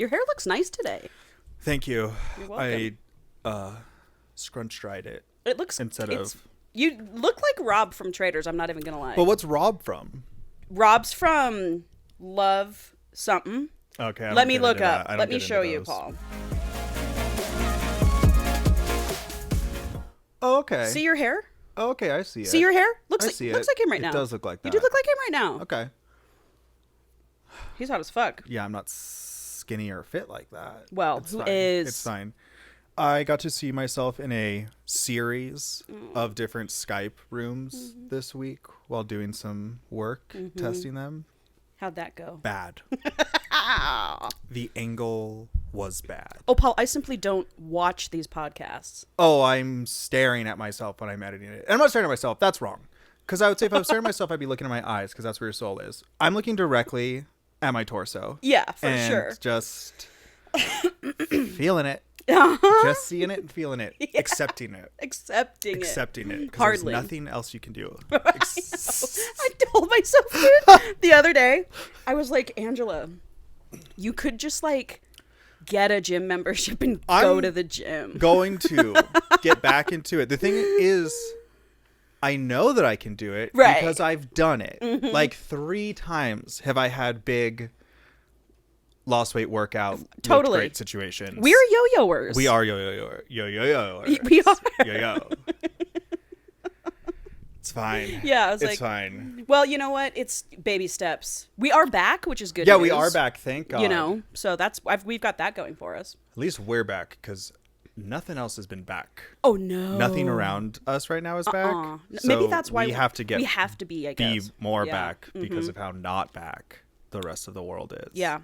Your hair looks nice today. Thank you. You're welcome. I scrunch dried it. It looks... Instead of... You look like Rob from Traders, I'm not even going to lie. But what's Rob from? Rob's from Love something. Okay. Let me look up. Let me show you, Paul. Oh, okay. See your hair? Oh, okay, I see it. See your hair? Looks like him right now. It does look like that. You do look like him right now. Okay. He's hot as fuck. Yeah, I'm not skinny or fit like that. Well, it's who fine. is? It's fine. I got to see myself in a series of different Skype rooms this week while doing some work, testing them. How'd that go? Bad. The angle was bad. Oh, Paul, I simply don't watch these podcasts. Oh, I'm staring at myself when I'm editing it. And I'm not staring at myself. That's wrong. Because I would say if I was staring at myself, I'd be looking at my eyes because that's where your soul is. I'm looking directly at my torso. Yeah, for and sure. Just feeling it. Just seeing it and feeling it. Yeah. Accepting it. Accepting it. Because there's nothing else you can do. I told myself it the other day. I was like, Angela, you could just like get a gym membership and go to the gym. Going to get back into it. The thing is, I know that I can do it because I've done it. Like 3 times have I had big lost weight workout totally great situations. We're yo-yoers. We are yo-yo-yoers. We are. Yo-yo. It's fine. Yeah, I was it's fine. Well, you know what? It's baby steps. We are back, which is good news. news. We are back, thank God. You know, so we've got that going for us. At least we're back because nothing else has been back. Oh no. Nothing around us right now is back. So maybe that's why we have to be, I guess. Be more back because of how not back the rest of the world is. Yeah.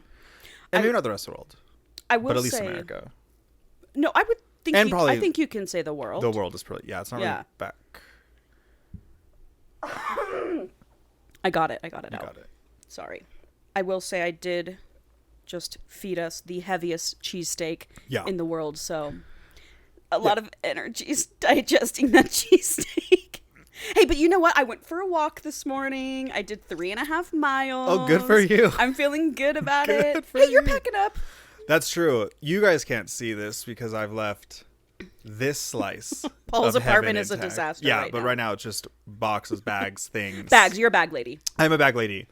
And maybe not the rest of the world. I will say, but at least America. No, I would think I think you can say the world. The world is probably it's not really back. I got it. Got it. Sorry. I will say I did just feed us the heaviest cheesesteak in the world, so a lot of energy's digesting that cheesesteak. Hey, but you know what? I went for a walk this morning. I did 3.5 miles. Oh, good for you. I'm feeling good about good it. For hey, you're packing up. That's true. You guys can't see this because I've left this slice. Paul's apartment is a disaster. Yeah, but right now it's just boxes, bags, things. Bags. You're a bag lady. I'm a bag lady.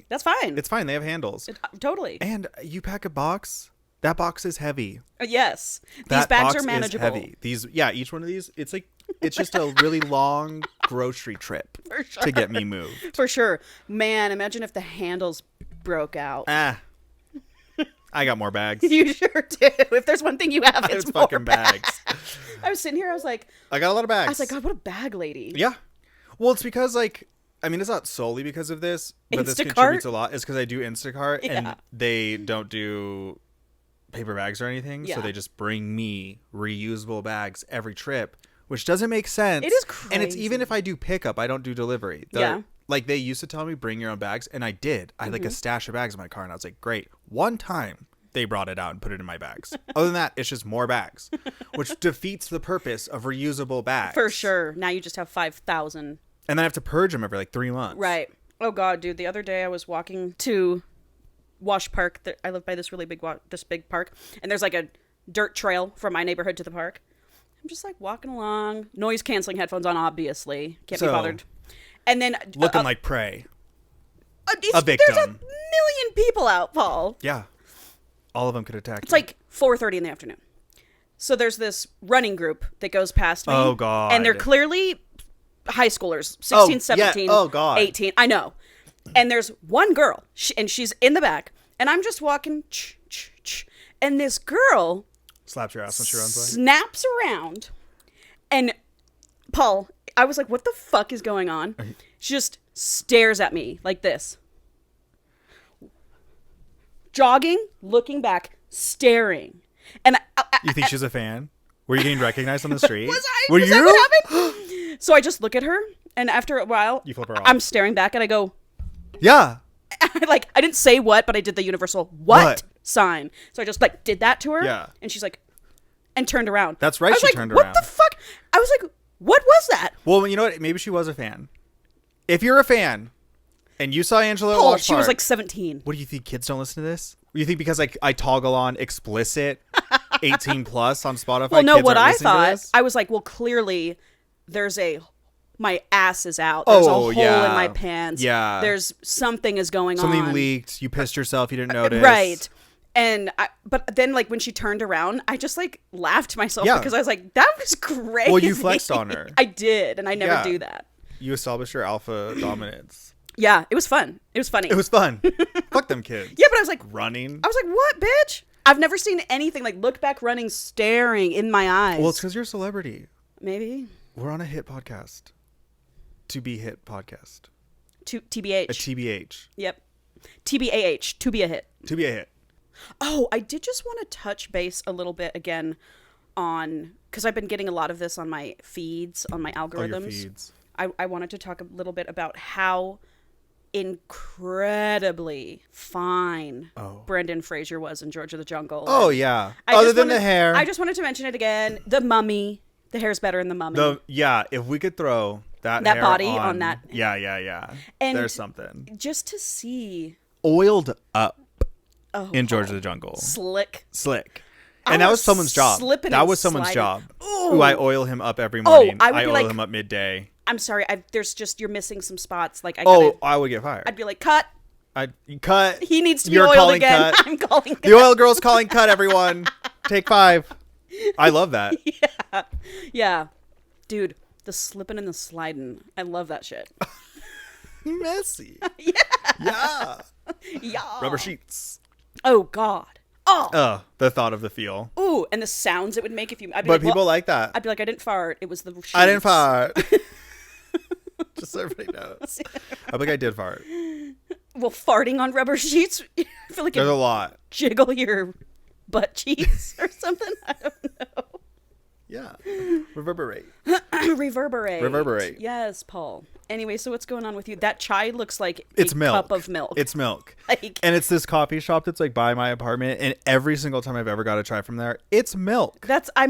That's fine. It's fine. They have handles. Totally. And you pack a box. That box is heavy. Yes. These bags are manageable. Is heavy. Each one of these, it's just a really long grocery trip to get me moved. For sure. Man, imagine if the handles broke out. I got more bags. You sure do. If there's one thing you have, it's more fucking bags. I was sitting here, I was like... I got a lot of bags. I was like, God, what a bag lady. Yeah. Well, it's because, it's not solely because of this, but this contributes a lot. It's because I do Instacart, and they don't do paper bags or anything, so they just bring me reusable bags every trip, which doesn't make sense. It is crazy. And it's even if I do pickup, I don't do delivery. Like, they used to tell me, bring your own bags, and I did. I had, a stash of bags in my car, and I was like, great. One time, they brought it out and put it in my bags. Other than that, it's just more bags, which defeats the purpose of reusable bags. For sure. Now you just have 5,000. And then I have to purge them every, 3 months. Right. Oh, God, dude. The other day, I was walking to Wash Park. I live by this really big park, and there's, a dirt trail from my neighborhood to the park. I'm just, walking along. Noise-canceling headphones on, obviously. Can't be bothered. And then looking like prey. A victim. There's 1 million people out, Paul. Yeah. All of them could attack you. It's 4:30 in the afternoon. So there's this running group that goes past me. Oh, God. And they're clearly high schoolers. 16, 17, yeah. Oh, God. 18. I know. And there's one girl, and she's in the back. And I'm just walking. And this girl... slaps your ass when she runs by. Snaps around. And Paul... I was like, what the fuck is going on? She just stares at me like this. Jogging, looking back, staring. And you think she's a fan? Were you getting recognized on the street? Was that what happened? So I just look at her, and after a while, you flip her off. I'm staring back, and I go, yeah. I didn't say what, but I did the universal what sign. So I just did that to her. Yeah. And she's like, and turned around. That's right, she turned around. What the fuck? I was like, what was that? Well, you know what? Maybe she was a fan. If you're a fan, And you saw Angela at Paul, Watch she Park. was like 17. What do you think? Kids don't listen to this? You think because I toggle on explicit 18 plus on Spotify? Well, no, kids what aren't I listening to thought, this? I was like, well, clearly my ass is out. There's a hole yeah. in my pants. Yeah. There's something is going on. Something leaked. You pissed yourself. You didn't notice. Right. And but then like when she turned around, I just like laughed to myself because I was like, that was crazy. Well, you flexed on her. I did, and I never do that. You established your alpha dominance. Yeah, it was fun. It was funny. It was fun. Fuck them kids. Yeah, but I was like running. I was like, what, bitch? I've never seen anything like look back running, staring in my eyes. Well, it's because you're a celebrity. Maybe. We're on a hit podcast. To be hit podcast. TBH. A TBH. Yep. TBAH. To be a hit. To be a hit. Oh, I did just want to touch base a little bit again on, because I've been getting a lot of this on my feeds, on my algorithms. Oh, your feeds. I wanted to talk a little bit about how incredibly fine Brendan Fraser was in George of the Jungle. Oh, yeah. Other than the hair. I just wanted to mention it again. The Mummy. The hair's better in The Mummy. If we could throw that hair body on that. Yeah. And there's something. Just to see. Oiled up in George of the Jungle. Slick. And that was someone's job. That was someone's job. Ooh, I oil him up every morning. I oil him up midday. I'm sorry. You're missing some spots. Like I would get fired. I'd be like, cut. Cut. He needs to be oiled again. Cut. I'm calling cut. The oil girl's calling cut, everyone. Take 5. I love that. Yeah. Dude, the slipping and the sliding. I love that shit. Messy. Yeah. Rubber sheets. Oh, God. Oh. The thought of the feel. Ooh, and the sounds it would make if you... But people like that. I'd be like, I didn't fart. It was the sheets. I didn't fart. Just so everybody knows. I'd be like, I did fart. Well, farting on rubber sheets, I feel like there's a lot. Jiggle your butt cheeks or something. I don't know. Yeah. Reverberate. Reverberate. Yes, Paul. Anyway, so what's going on with you? That chai looks like it's a milk. cup of milk. It's milk. And it's this coffee shop that's like by my apartment, and every single time I've ever got a chai from there, it's milk. I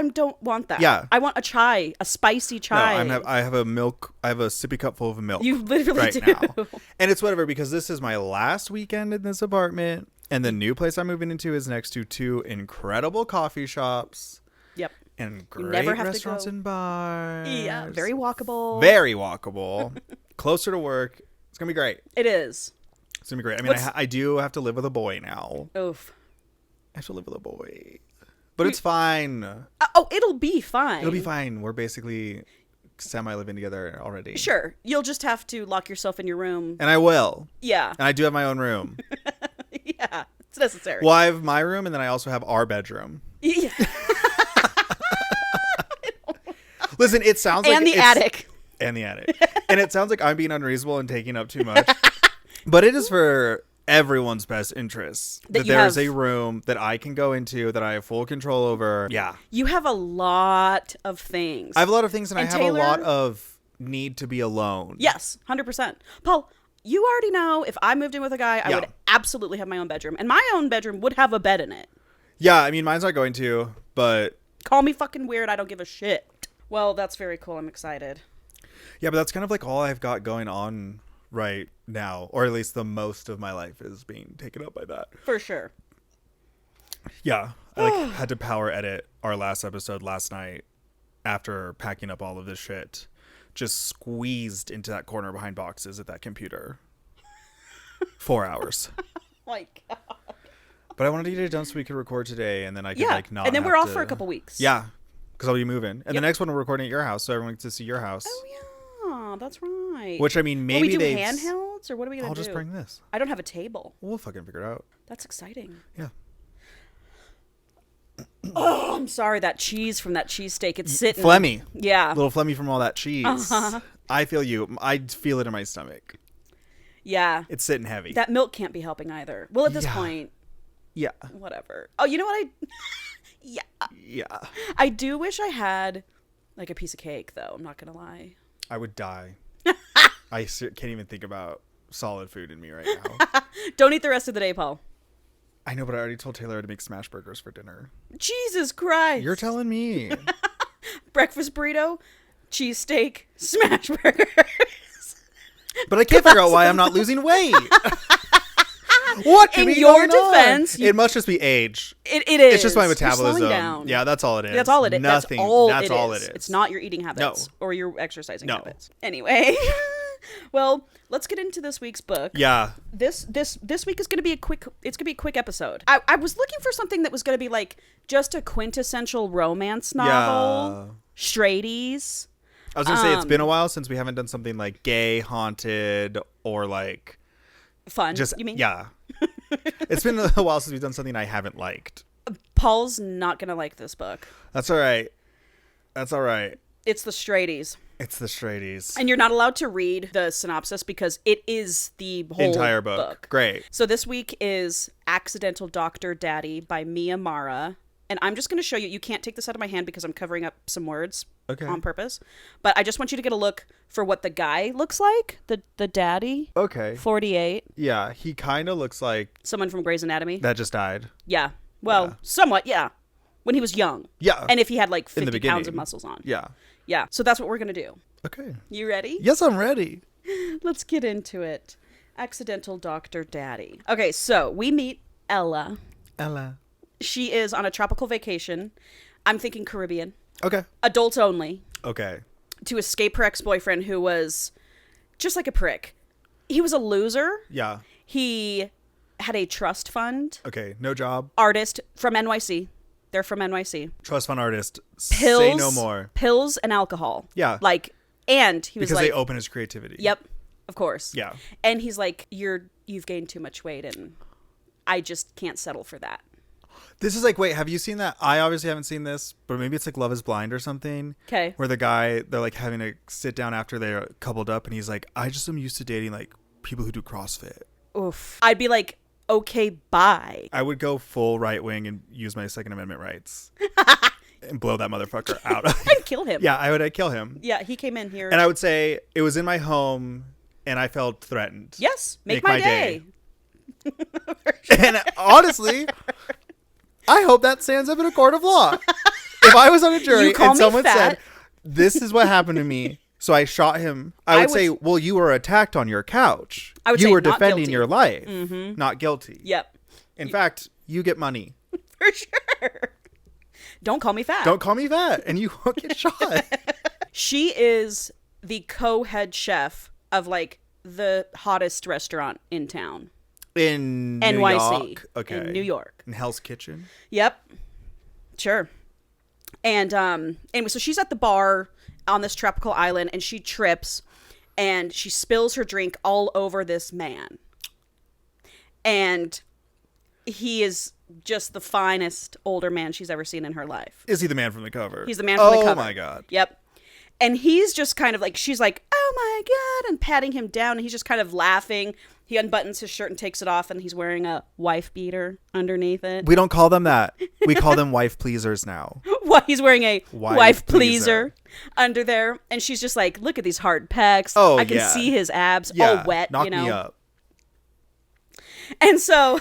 don't want that. Yeah. I want a chai, a spicy chai. No, I have a sippy cup full of milk. You literally do. Now. And it's whatever, because this is my last weekend in this apartment, and the new place I'm moving into is next to 2 incredible coffee shops. Yep. And great restaurants and bars. Yeah, very walkable. Very walkable. Closer to work. It's going to be great. It is. It's going to be great. I mean, I do have to live with a boy now. Oof. I have to live with a boy. But it's fine. It'll be fine. It'll be fine. We're basically semi-living together already. Sure. You'll just have to lock yourself in your room. And I will. Yeah. And I do have my own room. Yeah. It's necessary. Well, I have my room, and then I also have our bedroom. Yeah. Listen, it sounds like... And the attic. And it sounds like I'm being unreasonable and taking up too much. But it is for everyone's best interests that there's a room that I can go into, that I have full control over. Yeah. You have a lot of things. I have a lot of things, and I have a lot of need to be alone. Yes, 100%. Paul, you already know if I moved in with a guy, I would absolutely have my own bedroom. And my own bedroom would have a bed in it. Yeah, I mean, mine's not going to, but... Call me fucking weird. I don't give a shit. Well, that's very cool. I'm excited. Yeah, but that's kind of like all I've got going on right now. Or at least the most of my life is being taken up by that. For sure. Yeah. I had to power edit our last episode last night after packing up all of this shit. Just squeezed into that corner behind boxes at that computer. 4 hours. Oh my God. But I wanted to get it done so we could record today, and then I could not. And then we're off for a couple weeks. Yeah. Because I'll be moving. And the next one we're recording at your house, so everyone gets to see your house. Oh, yeah. That's right. Which, I mean, maybe will we do handhelds, or what are we going to do? I'll just bring this. I don't have a table. We'll fucking figure it out. That's exciting. Yeah. Oh, I'm sorry. That cheese from that cheesesteak, it's sitting. Phlegmy. Yeah. A little phlegmy from all that cheese. Uh-huh. I feel you. I feel it in my stomach. Yeah. It's sitting heavy. That milk can't be helping either. Well, at this point. Yeah. Whatever. Oh, you know what Yeah. I do wish I had like a piece of cake, though. I'm not going to lie. I would die. I can't even think about solid food in me right now. Don't eat the rest of the day, Paul. I know, but I already told Taylor to make smash burgers for dinner. Jesus Christ. You're telling me. Breakfast burrito, cheesesteak, smash burgers. But I can't figure out why I'm not losing weight. What could in be your going defense, on? It must just be age. It is. It's just my You're metabolism. slowing down. Yeah, that's all it is. That's all it is. Nothing. That's all it is. It's not your eating habits or your exercising habits. Anyway, well, let's get into this week's book. Yeah. This week is going to be a quick. It's going to be a quick episode. I was looking for something that was going to be like just a quintessential romance novel. Yeah. Straighties. I was going to say it's been a while since we haven't done something like gay, haunted, or like fun. Just you mean? Yeah. It's been a while since we've done something I haven't liked. Paul's not gonna like this book. That's all right. That's all right. It's the Straighties. It's the Straighties. And you're not allowed to read the synopsis because it is the whole entire book. Great. So this week is Accidental Doctor Daddy by Mira Mara. And I'm just going to show you. You can't take this out of my hand because I'm covering up some words on purpose. But I just want you to get a look for what the guy looks like. The daddy. Okay. 48. Yeah, he kind of looks like someone from Grey's Anatomy. That just died. Yeah. Well, somewhat, yeah. When he was young. Yeah. And if he had like 50 pounds of muscles on. Yeah. Yeah. So that's what we're going to do. Okay. You ready? Yes, I'm ready. Let's get into it. Accidental Doctor Daddy. Okay, so we meet Ella. She is on a tropical vacation. I'm thinking Caribbean. Okay. Adults only. Okay. To escape her ex-boyfriend who was just like a prick. He was a loser. Yeah. He had a trust fund. Okay. No job. Artist from NYC. They're from NYC. Trust fund artist. Pills, say no more. Pills and alcohol. Yeah. Like, and he was because like... they open his creativity. Yep. Of course. Yeah. And he's like, you've gained too much weight and I just can't settle for that. This is like, wait, have you seen that? I obviously haven't seen this, but maybe it's like Love is Blind or something. Okay. Where the guy, they're like having a sit down after they're coupled up and he's like, I just am used to dating like people who do CrossFit. Oof. I'd be like, okay, bye. I would go full right wing and use my Second Amendment rights and blow that motherfucker out. I'd kill him. Yeah, I'd kill him. Yeah, he came in here. And I would say it was in my home and I felt threatened. Yes, make my day. And honestly... I hope that stands up in a court of law. If I was on a jury and someone said, this is what happened to me, so I shot him, I would say, well, you were attacked on your couch. You were defending your life, not guilty. Yep. In fact, you get money. For sure. Don't call me fat. Don't call me fat, and you won't get shot. She is the co-head chef of, like, the hottest restaurant in town. In NYC. New York. Okay. In New York. In Hell's Kitchen. Yep. Sure. And anyway, so she's at the bar on this tropical island and she trips and she spills her drink all over this man. And he is just the finest older man she's ever seen in her life. Is he the man from the cover? He's the man from the cover. Oh my God. Yep. And he's just kind of like, she's like, oh my God, and patting him down. And he's just kind of laughing. He unbuttons his shirt and takes it off, and he's wearing a wife beater underneath it. We don't call them that. We call them wife pleasers now. What? He's wearing a wife pleaser under there. And she's just like, look at these hard pecs. Oh, I can see his abs all wet, knock me up. And so,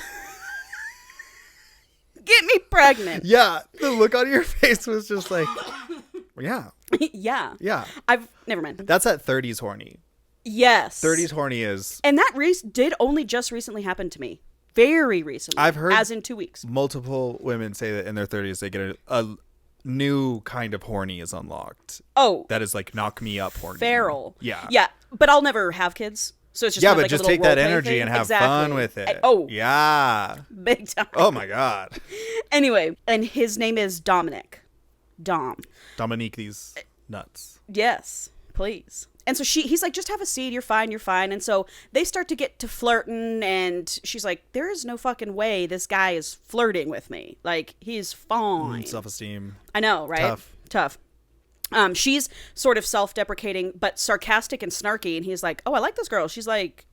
get me pregnant. Yeah. The look on your face was just like, yeah. Yeah. Yeah. Never mind. That's at 30s horny. Yes. 30s horny is. And that did only just recently happen to me. Very recently. I've heard. As in 2 weeks. Multiple women say that in their 30s they get a new kind of horny is unlocked. Oh. That is like knock me up horny. Feral. Yeah. Yeah. But I'll never have kids. So it's just but like just a take that energy thing. and have fun with it. Yeah. Big time. Oh my God. Anyway, and his name is Dominic. Dominique these nuts. Yes, please. And so he's like, just have a seat. You're fine. You're fine. And so they start to get to flirting. And she's like, there is no fucking way this guy is flirting with me. Like, he's fine. Self-esteem. I know, right? Tough. She's sort of self-deprecating, but sarcastic and snarky. And he's like, oh, I like this girl. She's like,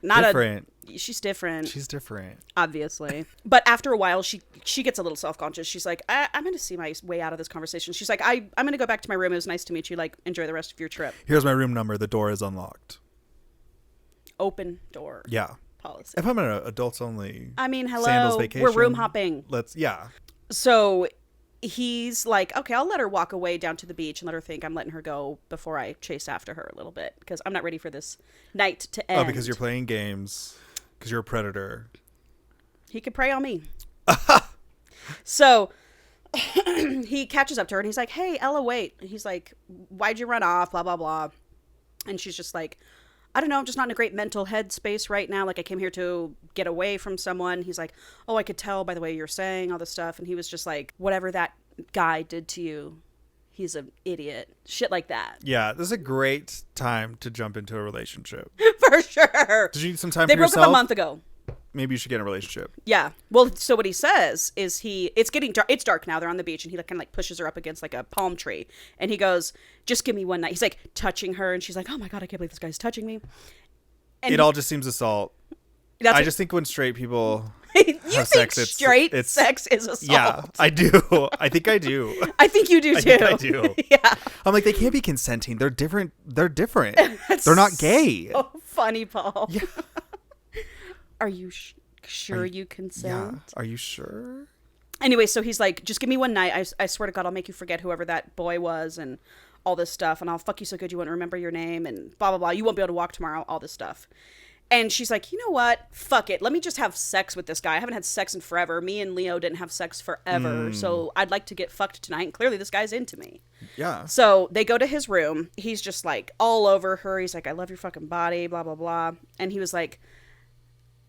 different. She's different. She's different. Obviously. But after a while, she gets a little self-conscious. She's like, I'm going to see my way out of this conversation. She's like, I'm going to go back to my room. It was nice to meet you. Like, enjoy the rest of your trip. Here's my room number. The door is unlocked. Open door. Yeah. Policy. If I'm in an adults only. I mean, hello. Sandals vacation. We're room hopping. Yeah. So he's like, okay, I'll let her walk away down to the beach and let her think I'm letting her go before I chase after her a little bit, because I'm not ready for this night to end. Oh, because you're playing games. Because you're a predator. He could prey on me. So he catches up to her and he's like, hey, Ella, wait. And he's like, why'd you run off? Blah, blah, blah. And she's just like, I don't know, I'm just not in a great mental headspace right now. Like, I came here to get away from someone. He's like, oh, I could tell by the way you're saying all this stuff. And he was just like, whatever that guy did to you, he's an idiot. Shit like that. Yeah, this is a great time to jump into a relationship. For sure. Did you need some time for yourself? They broke up a month ago. Maybe you should get in a relationship. Yeah. Well, so what he says is it's getting dark. It's dark now. They're on the beach, and he kind of like pushes her up against like a palm tree. And he goes, just give me one night. He's like touching her, and she's like, oh my God, I can't believe this guy's touching me. And it all just seems assault. I just think when straight people have sex, it's sex is assault. Yeah, I do. I think I do. I think you do too. I think I do. Yeah. I'm like, they can't be consenting. They're different. They're They're not gay. So funny, Paul. Yeah. Are you sure you consent? Yeah. Are you sure? Anyway, so he's like, just give me one night. I swear to God, I'll make you forget whoever that boy was and all this stuff. And I'll fuck you so good you won't remember your name and blah, blah, blah. You won't be able to walk tomorrow, all this stuff. And she's like, you know what? Fuck it. Let me just have sex with this guy. I haven't had sex in forever. Me and Leo didn't have sex forever. So I'd like to get fucked tonight. And clearly this guy's into me. Yeah. So they go to his room. He's just like all over her. He's like, I love your fucking body, blah, blah, blah. And he was like,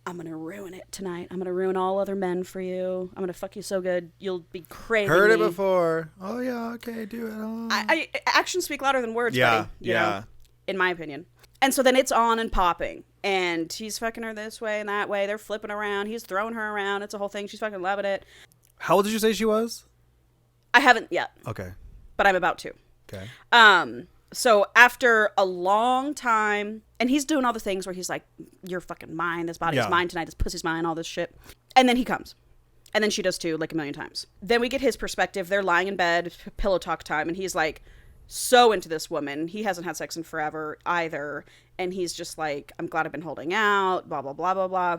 I'm going to ruin it tonight. I'm going to ruin all other men for you. I'm going to fuck you so good. You'll be craving Heard it me. before. Oh, yeah. Okay. Do it. Oh. I actions speak louder than words, yeah, buddy. You know, in my opinion. And so then it's on and popping. And he's fucking her this way and that way. They're flipping around. He's throwing her around. It's a whole thing. She's fucking loving it. How old did you say she was? I haven't yet. Okay. But I'm about to. Okay. So after a long time, and he's doing all the things where he's like, you're fucking mine. This body's mine tonight. This pussy's mine. All this shit. And then he comes. And then she does too, like a million times. Then we get his perspective. They're lying in bed, pillow talk time. And he's like so into this woman. He hasn't had sex in forever either. And he's just like, I'm glad I've been holding out, blah, blah, blah, blah, blah.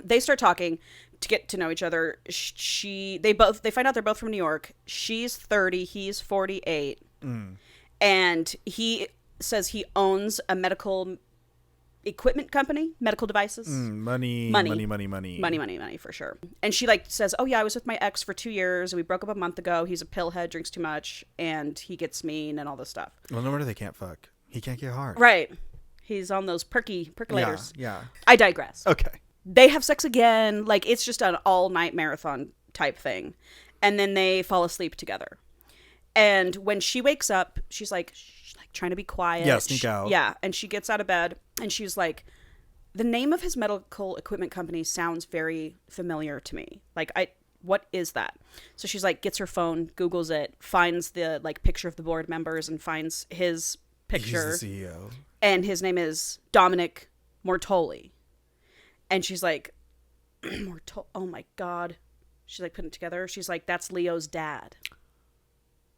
They start talking to get to know each other. They find out they're both from New York. She's 30. He's 48. And he says he owns a medical equipment company, medical devices. Money, for sure. And she like says, oh yeah, I was with my ex for 2 years. We broke up a month ago. He's a pillhead, drinks too much, and he gets mean and all this stuff. Well, no wonder they can't fuck. He can't get hard. Right. He's on those percolators. Yeah. I digress. Okay. They have sex again. Like, it's just an all-night marathon type thing. And then they fall asleep together. And when she wakes up, she's like trying to be quiet. Yeah, sneak out. Yeah, and she gets out of bed, and she's like, the name of his medical equipment company sounds very familiar to me. Like, what is that? So she's like, gets her phone, Googles it, finds the like picture of the board members, and finds his picture. He's the CEO. And his name is Dominic Mortoli. And she's like, oh my God. She's like putting it together. She's like, that's Leo's dad.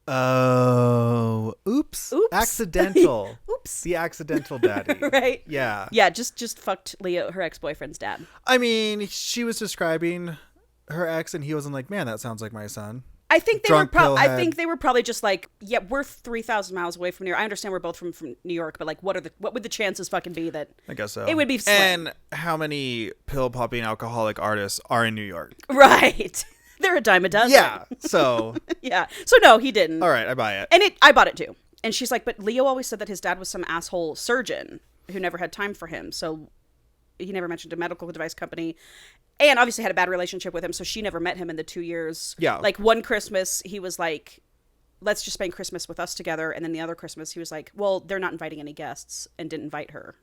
Oh, oops. Accidental. Oops. The accidental daddy. Right? Yeah. Yeah, just fucked Leo, her ex-boyfriend's dad. I mean, she was describing her ex and he wasn't like, man, that sounds like my son. I think they were probably just like, yeah, we're 3,000 miles away from New York. I understand we're both from New York, but like, what would the chances fucking be that? I guess so. It would be slim. And how many pill popping alcoholic artists are in New York? Right. They're a dime a dozen. Yeah. So. Yeah. So no, he didn't. All right, I buy it. And I bought it too. And she's like, but Leo always said that his dad was some asshole surgeon who never had time for him. So he never mentioned a medical device company. And obviously had a bad relationship with him, so she never met him in the 2 years. Yeah. Like, one Christmas, he was like, let's just spend Christmas with us together. And then the other Christmas, he was like, well, they're not inviting any guests, and didn't invite her.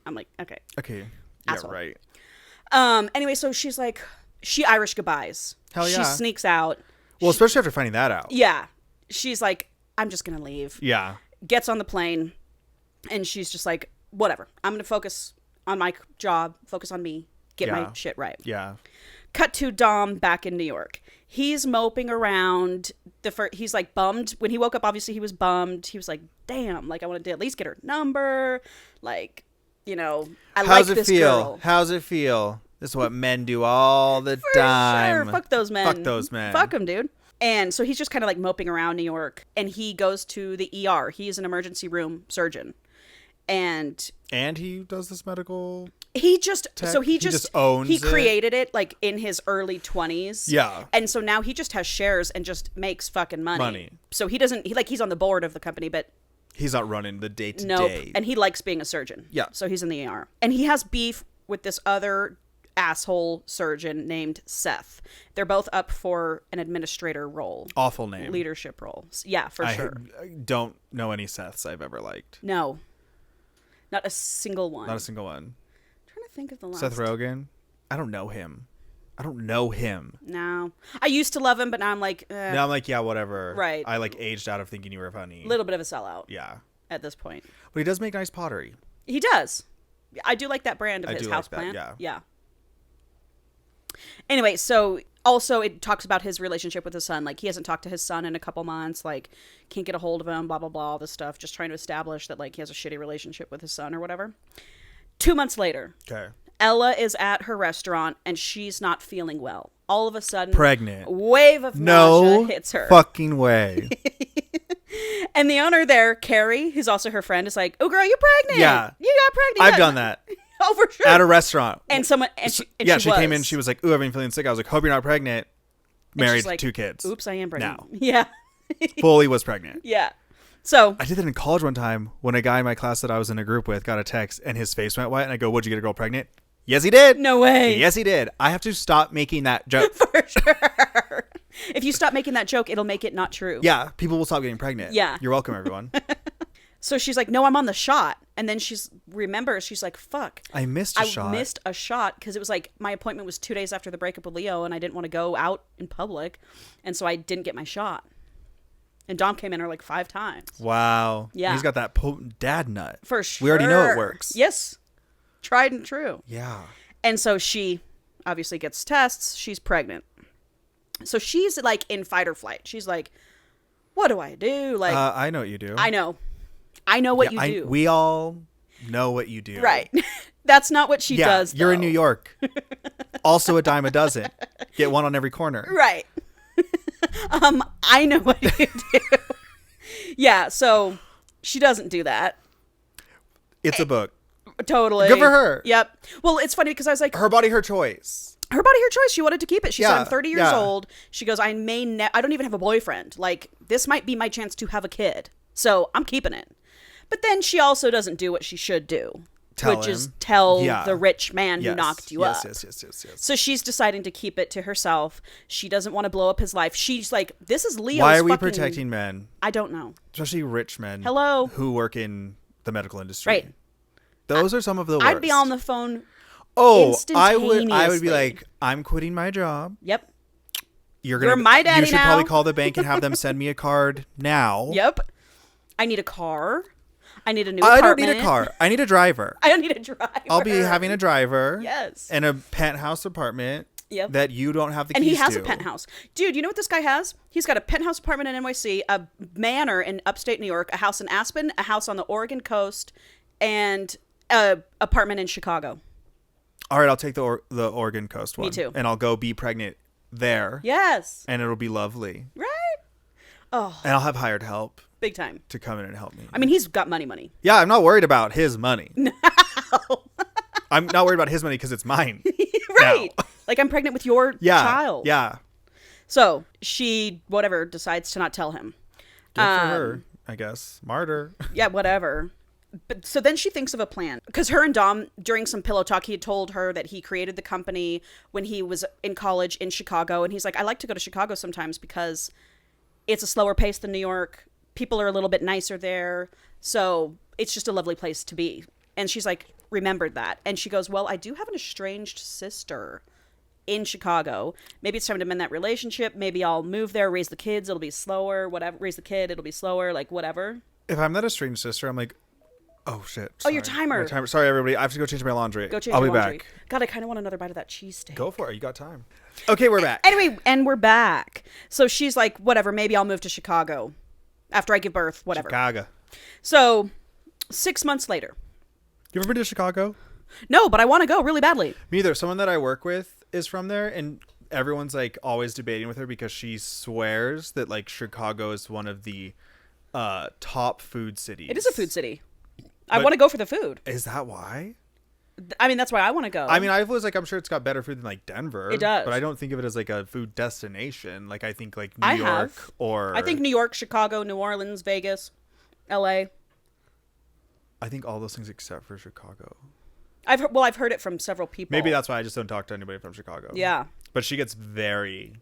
I'm like, okay. Okay. Asshole. Yeah, right. Anyway, so she's like, she Irish goodbyes. Hell yeah. She sneaks out. Well, especially after finding that out. Yeah. She's like, I'm just going to leave. Yeah. Gets on the plane, and she's just like, whatever. I'm going to focus on my job, focus on me. Get my shit right. Yeah. Cut to Dom back in New York. He's moping around. He's like bummed. When he woke up, obviously he was bummed. He was like, damn, like I wanted to at least get her number. Like, you know, I like this girl. How's it feel? This is what men do all the time. Sure. Fuck those men. Fuck those men. Fuck them, dude. And so he's just kind of like moping around New York, and he goes to the ER. He is an emergency room surgeon. And he does this medical he just owns he created it like in his early 20s. Yeah. And so now he just has shares and just makes fucking money. So he's on the board of the company, but he's not running the day to nope. day. And he likes being a surgeon. Yeah. So he's in the ER. And he has beef with this other asshole surgeon named Seth. They're both up for an administrator role. Awful name. Leadership roles. Yeah, for sure. I don't know any Seths I've ever liked. No. Not a single one. Not a single one. I'm trying to think of the last. Seth Rogen? I don't know him. No. I used to love him, but now I'm like, Now I'm like, yeah, whatever. Right. I like aged out of thinking you were funny. A little bit of a sellout. Yeah. At this point. But he does make nice pottery. He does. I do like that brand of his house like that, plant. Yeah. Anyway, so also it talks about his relationship with his son. Like, he hasn't talked to his son in a couple months. Like, can't get a hold of him, blah, blah, blah, all this stuff. Just trying to establish that, like, he has a shitty relationship with his son or whatever. 2 months later. Okay. Ella is at her restaurant, and she's not feeling well. All of a sudden. Pregnant. Wave of nausea hits her. Fucking way. And the owner there, Carrie, who's also her friend, is like, "Oh, girl, you're pregnant. Yeah. You got pregnant." I've done that. Oh, for sure. At a restaurant. And someone, and she came in. She was like, "Ooh, I've been feeling sick." I was like, "Hope you're not pregnant." Married, like, 2 kids. Oops, I am pregnant. Now. Yeah. Fully was pregnant. Yeah. So I did that in college one time when a guy in my class that I was in a group with got a text and his face went white, and I go, "Would you get a girl pregnant?" Yes, he did. No way. Yes, he did. I have to stop making that joke. For sure. If you stop making that joke, it'll make it not true. Yeah, people will stop getting pregnant. Yeah. You're welcome, everyone. So she's like, "No, I'm on the shot." And then she's like, "Fuck. I missed a shot because it was like my appointment was 2 days after the breakup with Leo, and I didn't want to go out in public. And so I didn't get my shot." And Dom came in her like 5 times. Wow. Yeah. He's got that potent dad nut. For sure. We already know it works. Yes. Tried and true. Yeah. And so she obviously gets tests. She's pregnant. So she's like in fight or flight. She's like, "What do I do?" Like, I know what you do. I know what you do. We all know what you do. Right. That's not what she does, though. You're in New York. Also a dime a dozen. Get one on every corner. Right. I know what you do. Yeah, so she doesn't do that. It's a book. Totally. Good for her. Yep. Well, it's funny because I was like, her body, her choice. Her body, her choice. She wanted to keep it. She said, "I'm 30 years old." She goes, "I don't even have a boyfriend. Like, this might be my chance to have a kid. So I'm keeping it." But then she also doesn't do what she should do. Which is tell the rich man who knocked you up. Yes. So she's deciding to keep it to herself. She doesn't want to blow up his life. She's like, this is Leo's Why are we protecting men? I don't know. Especially rich men. Hello. Who work in the medical industry. Right. Those are some of the worst. I'd be on the phone I would be like, "I'm quitting my job." Yep. You're my daddy. You should probably call the bank and have them send me a card now. Yep. I need a car. I need a new apartment. I don't need a car. I need a driver. I don't need a driver. I'll be having a driver. Yes. And a penthouse apartment. Yep. That you don't have the keys to. And he has a penthouse. Dude, you know what this guy has? He's got a penthouse apartment in NYC, a manor in upstate New York, a house in Aspen, a house on the Oregon coast, and a apartment in Chicago. All right, I'll take the Oregon coast one. Me too. And I'll go be pregnant there. Yes. And it'll be lovely. Right? Oh. And I'll have hired help. Big time. To come in and help me. I mean, he's got money. Yeah, I'm not worried about his money. No. I'm not worried about his money because it's mine. Right. Now. Like, I'm pregnant with your child. Yeah. So she, decides to not tell him. Good for her, I guess. Martyr. Yeah, whatever. But so then she thinks of a plan. Because her and Dom, during some pillow talk, he had told her that he created the company when he was in college in Chicago. And he's like, "I like to go to Chicago sometimes because it's a slower pace than New York. People are a little bit nicer there. So it's just a lovely place to be." And she's like, remembered that. And she goes, "Well, I do have an estranged sister in Chicago. Maybe it's time to mend that relationship. Maybe I'll move there, raise the kids. It'll be slower. Whatever. Raise the kid. It'll be slower. Like, whatever." If I'm that estranged sister, I'm like, oh, shit. Sorry. Oh, your timer. Sorry, everybody. I have to go change my laundry. Go change I'll your be laundry. back. God, I kind of want another bite of that cheesesteak. Go for it. You got time. Okay, we're back. Anyway, and we're back. So she's like, whatever. Maybe I'll move to Chicago after I give birth. Whatever. Chicago. So 6 months later. You ever been to Chicago? No, but I want to go really badly. Me either. Someone that I work with is from there, and everyone's like always debating with her because she swears that like Chicago is one of the top food cities. It is a food city. I want to go for the food. Is that why? I mean, that's why I want to go. I mean, I was like, I'm sure it's got better food than like Denver. It does. But I don't think of it as like a food destination. Like I think like New York or... I think New York, Chicago, New Orleans, Vegas, LA. I think all those things except for Chicago. I've heard it from several people. Maybe that's why I just don't talk to anybody from Chicago. Yeah. But she gets very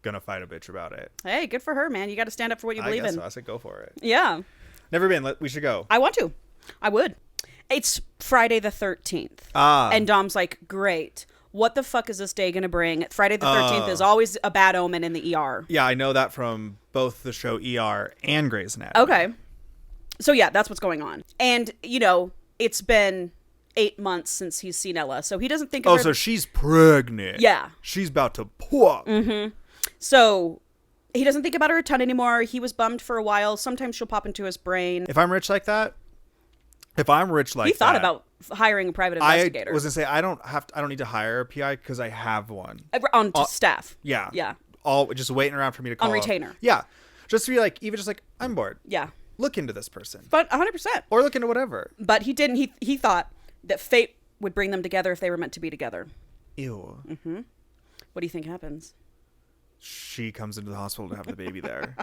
gonna fight a bitch about it. Hey, good for her, man. You got to stand up for what you believe in. So. I said go for it. Yeah. Never been. We should go. I want to. I would. It's Friday the 13th. And Dom's like, great. What the fuck is this day going to bring? Friday the 13th is always a bad omen in the ER. Yeah, I know that from both the show ER and Grey's Anatomy. Okay. So yeah, that's what's going on. And, you know, it's been 8 months since he's seen Ella, so he doesn't think of her... so she's pregnant. Yeah. She's about to pop. Mm-hmm. So he doesn't think about her a ton anymore. He was bummed for a while. Sometimes she'll pop into his brain. If I'm rich like that... He thought about hiring a private investigator. I was gonna say I don't need to hire a PI because I have one on staff. Yeah, yeah. All just waiting around for me to call on retainer. Yeah, just to be like even just like I'm bored. Yeah, look into this person. But 100%. Or look into whatever. But he didn't. He thought that fate would bring them together if they were meant to be together. Ew. Mm-hmm. What do you think happens? She comes into the hospital to have the baby there.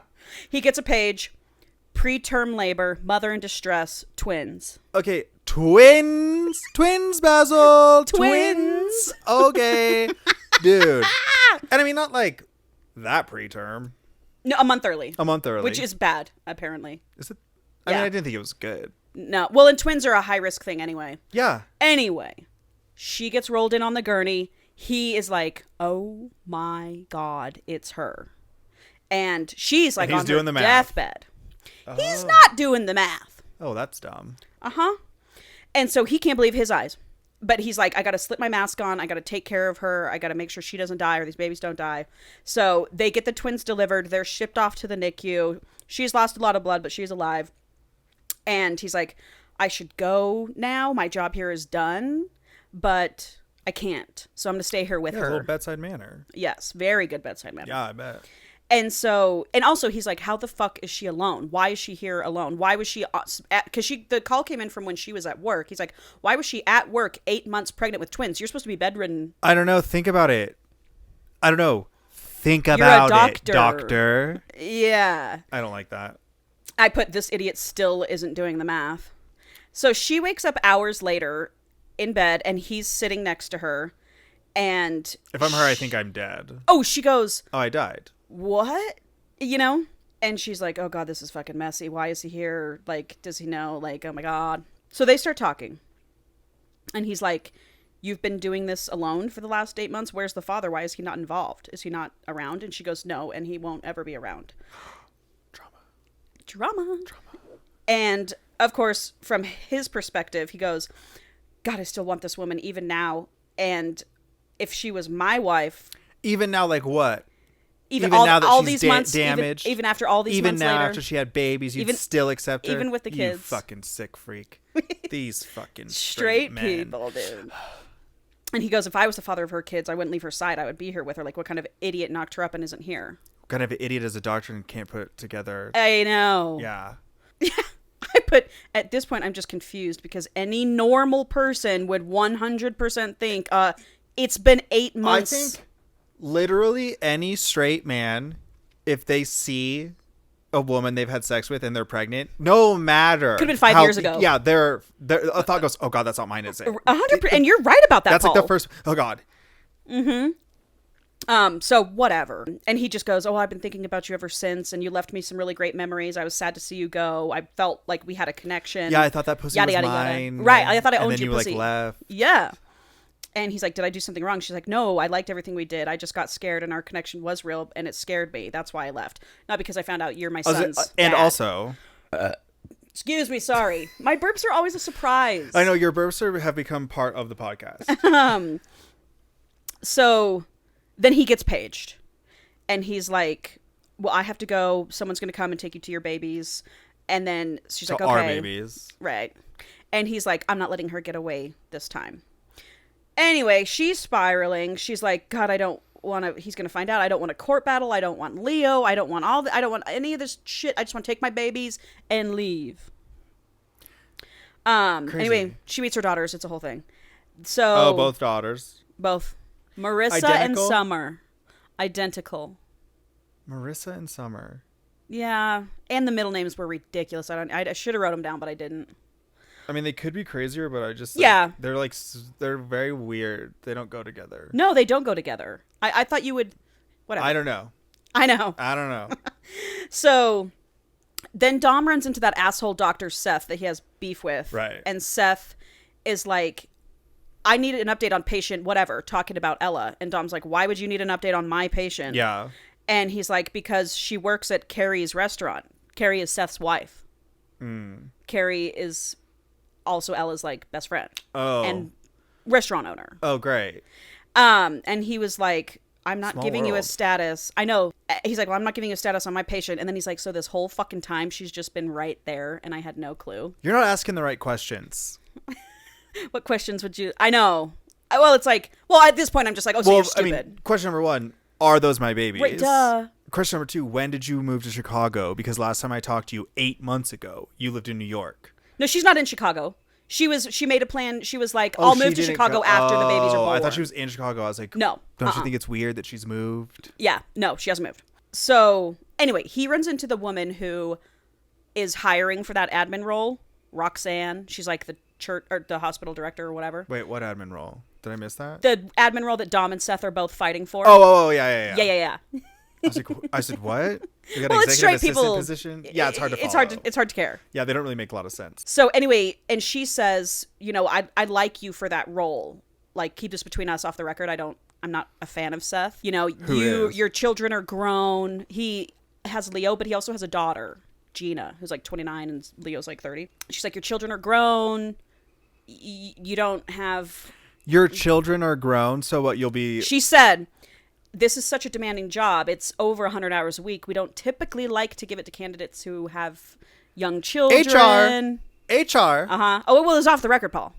He gets a page. Preterm labor, mother in distress, twins. Okay, twins, Basil, twins. Okay, dude. And I mean, not like that preterm. No, a month early. Which is bad, apparently. Is it? I mean, I didn't think it was good. No, well, and twins are a high risk thing anyway. Yeah. Anyway, she gets rolled in on the gurney. He is like, "Oh my God, it's her," and she's like on her deathbed. He's not doing the math. Oh, that's dumb. Uh-huh. And so he can't believe his eyes. But he's like, I got to slip my mask on. I got to take care of her. I got to make sure she doesn't die or these babies don't die. So they get the twins delivered. They're shipped off to the NICU. She's lost a lot of blood, but she's alive. And he's like, I should go now. My job here is done. But I can't. So I'm going to stay here with her. A little bedside manner. Yes. Very good bedside manner. Yeah, I bet. And so, and also he's like, how the fuck is she alone? Why is she here alone? Why was she because the call came in from when she was at work. He's like, why was she at work 8 months pregnant with twins? You're supposed to be bedridden. I don't know. Think about it. I don't know. Think about it, doctor. Yeah. I don't like that. I put, this idiot still isn't doing the math. So she wakes up hours later in bed and he's sitting next to her. And if I'm her, I think I'm dead. Oh, she goes, oh, I died. What? You know? And she's like, oh God, this is fucking messy. Why is he here? Like, does he know? Like, oh my God. So they start talking. And he's like, you've been doing this alone for the last 8 months? Where's the father? Why is he not involved? Is he not around? And she goes, no, and he won't ever be around. Drama. And of course, from his perspective, he goes, God, I still want this woman even now. And if she was my wife. Even now, like what? Even now that all these months, damaged, even after all these months later, even now after she had babies, you'd still accept her, even with the kids. You fucking sick freak. These fucking straight men. people, dude. And he goes, if I was the father of her kids, I wouldn't leave her side. I would be here with her. Like, what kind of idiot knocked her up and isn't here? What kind of idiot is a doctor and can't put it together? I know. Yeah. Yeah. I put, at this point, I'm just confused because any normal person would 100% think, it's been 8 months. I think literally any straight man, if they see a woman they've had sex with and they're pregnant, no matter. Could have been 5 years ago. Yeah, a thought goes, oh God, that's not mine, is it? 100%. And you're right about that, That's Paul. like the first, oh God. Mm-hmm. So whatever. And he just goes, oh, I've been thinking about you ever since. And you left me some really great memories. I was sad to see you go. I felt like we had a connection. Yeah, I thought that pussy was mine. Right. I thought I owned your pussy. And then you like left. Yeah. And he's like, did I do something wrong? She's like, no, I liked everything we did. I just got scared and our connection was real and it scared me. That's why I left. Not because I found out you're my son's dad. And also... excuse me, sorry. My burps are always a surprise. I know, your burps have become part of the podcast. So then he gets paged. And he's like, well, I have to go. Someone's going to come and take you to your babies. And then she's like, okay. Our babies. Right. And he's like, I'm not letting her get away this time. Anyway, she's spiraling. She's like, God, I don't want to, he's going to find out. I don't want a court battle. I don't want Leo. I don't want I don't want any of this shit. I just want to take my babies and leave. Crazy. Anyway, she meets her daughters. It's a whole thing. So both daughters. Both. Marissa Identical? and Summer. Identical. Marissa and Summer. Yeah, and the middle names were ridiculous. I should have wrote them down, but I didn't. I mean, they could be crazier, but I just they're very weird. They don't go together. No, they don't go together. I thought you would. Whatever. I don't know. I know. I don't know. So then Dom runs into that asshole Dr. Seth that he has beef with. Right. And Seth is like, I need an update on patient whatever, talking about Ella. And Dom's like, why would you need an update on my patient? Yeah. And he's like, because she works at Carrie's restaurant. Carrie is Seth's wife. Carrie is also Ella's like best friend. Oh. And restaurant owner. Oh, great. And he was like, I'm not Small giving you a world. status. I know. He's like, well, I'm not giving you a status on my patient. And then he's like, so this whole fucking time she's just been right there and I had no clue. You're not asking the right questions. What questions would you... I know. Well, it's like... Well, at this point, I'm just like, oh, so you're stupid. I mean, question number 1, are those my babies? Right, duh. Question number 2, when did you move to Chicago? Because last time I talked to you 8 months ago, you lived in New York. No, she's not in Chicago. She made a plan. She was like, I'll move to Chicago after the babies are born. I thought she was in Chicago. I was like, no. Don't you think it's weird that she's moved? Yeah. No, she hasn't moved. So, anyway, he runs into the woman who is hiring for that admin role, Roxanne. She's like the church or the hospital director or whatever. Wait, what admin role? Did I miss that? The admin role that Dom and Seth are both fighting for. Oh, yeah. Yeah. I said, what? We got well, an it's straight executive people. Position? Yeah, it's hard to follow. It's hard to care. Yeah, they don't really make a lot of sense. So anyway, and she says, you know, I'd like you for that role. Like, keep this between us off the record. I'm not a fan of Seth. You know, your children are grown. He has Leo, but he also has a daughter, Gina, who's like 29 and Leo's like 30. She's like, your children are grown. You don't have... Your children are grown, so what you'll be... She said, this is such a demanding job. It's over 100 hours a week. We don't typically like to give it to candidates who have young children. HR. Uh-huh. Oh, well, it was off the record, Paul.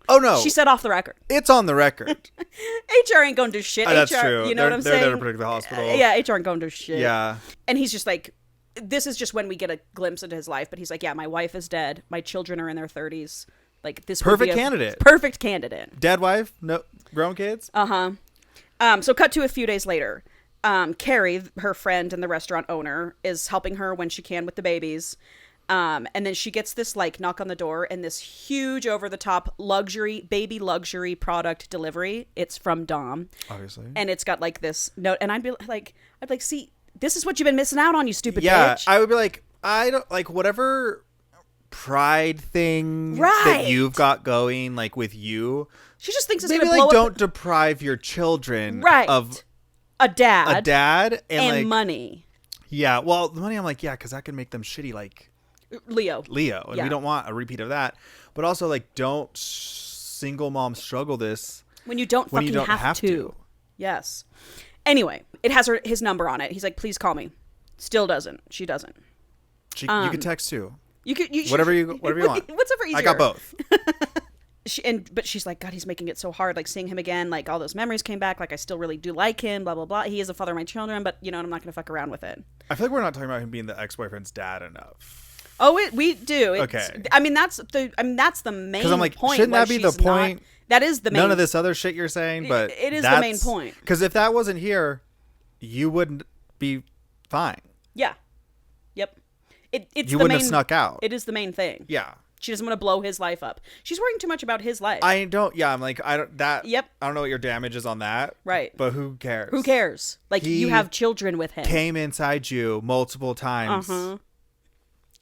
Oh, no. She said off the record. It's on the record. HR ain't going to do shit. That's HR, true. You know what I'm saying? They're there to protect the hospital. Yeah, HR ain't going to do shit. Yeah. And he's just like, this is just when we get a glimpse into his life. But he's like, yeah, my wife is dead. My children are in their 30s. Like, this would be a candidate. Perfect candidate. Dead wife? No, grown kids? Uh-huh. So cut to a few days later. Carrie, her friend and the restaurant owner, is helping her when she can with the babies. And then she gets this, like, knock on the door and this huge over-the-top baby luxury product delivery. It's from Dom. Obviously. And it's got, like, this note. And I'd be like, see, this is what you've been missing out on, you stupid bitch. Yeah, I would be like, I don't, like, whatever pride thing that you've got going, like, with you. She just thinks it's maybe, going to blow like, up. don't deprive your children of a dad and like, money. Yeah, well, the money, I'm like, yeah, because that can make them shitty, like Leo, and we don't want a repeat of that. But also, like, don't single mom struggle this when you don't have to. Yes. Anyway, it has his number on it. He's like, please call me. Still doesn't. She doesn't. You can text too. You whatever you want. Whatever easier. I got both. But she's like, God, he's making it so hard. Like, seeing him again, like, all those memories came back. Like, I still really do like him, blah, blah, blah. He is the father of my children, but, you know, I'm not going to fuck around with it. I feel like we're not talking about him being the ex-boyfriend's dad enough. Oh, we do. Okay. I mean, that's the main because I'm like, point. Shouldn't that be the point? That is the main. None of this other shit you're saying, but it is the main point. Because if that wasn't here, you wouldn't be fine. Yeah. Yep. You wouldn't have snuck out. It is the main thing. Yeah. She doesn't want to blow his life up. She's worrying too much about his life. I'm like, I don't Yep. I don't know what your damage is on that. Right. But who cares? Who cares? Like, you have children with him. Came inside you multiple times. Uh-huh.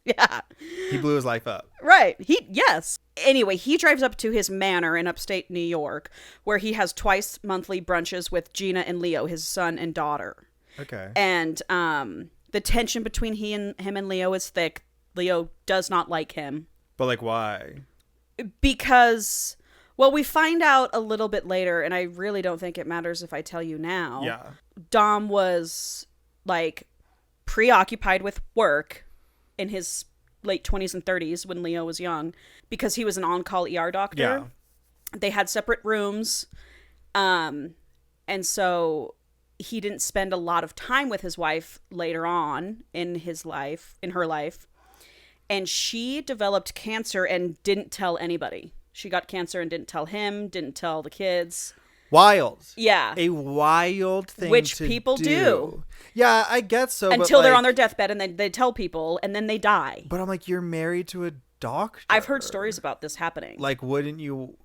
Yeah. He blew his life up. Right. Yes. Anyway, he drives up to his manor in upstate New York, where he has twice monthly brunches with Gina and Leo, his son and daughter. Okay. And the tension between him and Leo is thick. Leo does not like him. But, like, why? Because, well, we find out a little bit later, and I really don't think it matters if I tell you now. Yeah. Dom was, like, preoccupied with work in his late 20s and 30s when Leo was young, because he was an on-call ER doctor. Yeah. They had separate rooms. And so he didn't spend a lot of time with his wife later on in her life. And she developed cancer and didn't tell anybody. She got cancer and didn't tell him, didn't tell the kids. Wild. Yeah. A wild thing which to people do. Yeah, I guess so. Until they're on their deathbed and they tell people and then they die. But I'm like, you're married to a doctor. I've heard stories about this happening. Like, wouldn't you?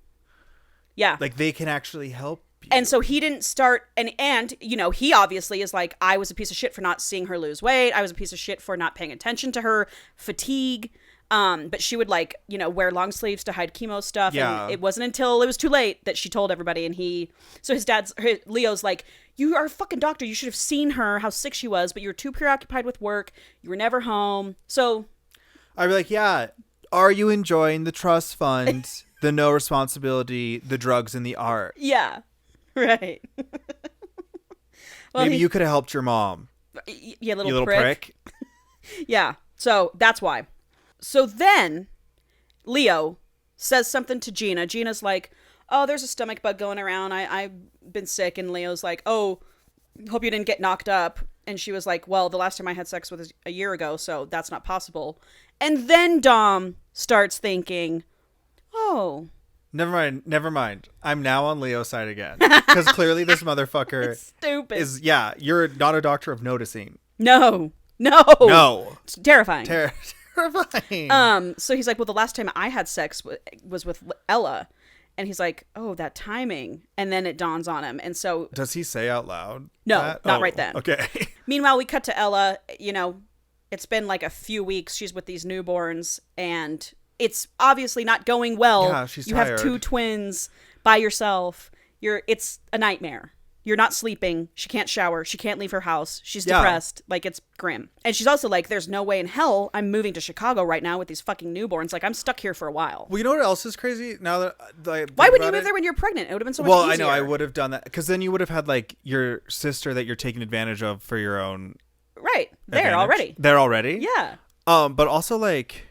Yeah. Like, they can actually help you. And so he didn't start, and you know, he obviously is like, I was a piece of shit for not seeing her lose weight. I was a piece of shit for not paying attention to her fatigue. But she would, like, you know, wear long sleeves to hide chemo stuff. Yeah. And it wasn't until it was too late that she told everybody. And so Leo's like, you are a fucking doctor. You should have seen her, how sick she was, but you were too preoccupied with work. You were never home. So I'd be like, yeah, are you enjoying the trust fund, the no responsibility, the drugs, and the art? Yeah. Right. Well, maybe you could have helped your mom. Yeah, you little prick. Yeah. So that's why. So then Leo says something to Gina. Gina's like, oh, there's a stomach bug going around. I've been sick. And Leo's like, oh, hope you didn't get knocked up. And she was like, well, the last time I had sex was a year ago, so that's not possible. And then Dom starts thinking, oh. Never mind. I'm now on Leo's side again. Because clearly this motherfucker stupid. is, yeah, you're not a doctor of noticing. No. It's terrifying. Terrifying. So he's like, well, the last time I had sex was with Ella. And he's like, oh, that timing. And then it dawns on him. And so. Does he say out loud? No, not right then. Okay. Meanwhile, we cut to Ella. You know, it's been like a few weeks. She's with these newborns. And it's obviously not going well. Yeah, she's tired. You have 2 twins by yourself. It's a nightmare. You're not sleeping. She can't shower. She can't leave her house. She's depressed. Like, it's grim. And she's also like, there's no way in hell I'm moving to Chicago right now with these fucking newborns. Like, I'm stuck here for a while. Well, you know what else is crazy? Now that why wouldn't you move there when you're pregnant? It would have been so much easier. Well, I know I would have done that. Because then you would have had, like, your sister that you're taking advantage of for your own right. There advantage. already. There already? Yeah. But also, like,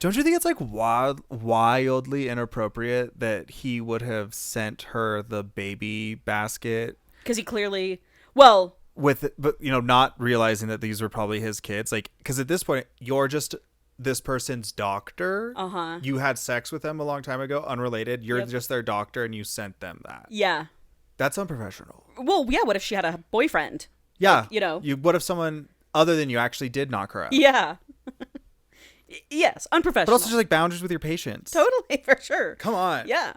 don't you think it's, like, wildly inappropriate that he would have sent her the baby basket? Because he clearly, well, with it, but you know, not realizing that these were probably his kids. Like, because at this point, you're just this person's doctor. You had sex with them a long time ago, unrelated. You're just their doctor, and you sent them that. Yeah, that's unprofessional. Well, yeah. What if she had a boyfriend? Yeah, like, you know, what if someone other than you actually did knock her out? Yeah. Yes, unprofessional. But also just like boundaries with your patients. Totally, for sure. Come on. Yeah.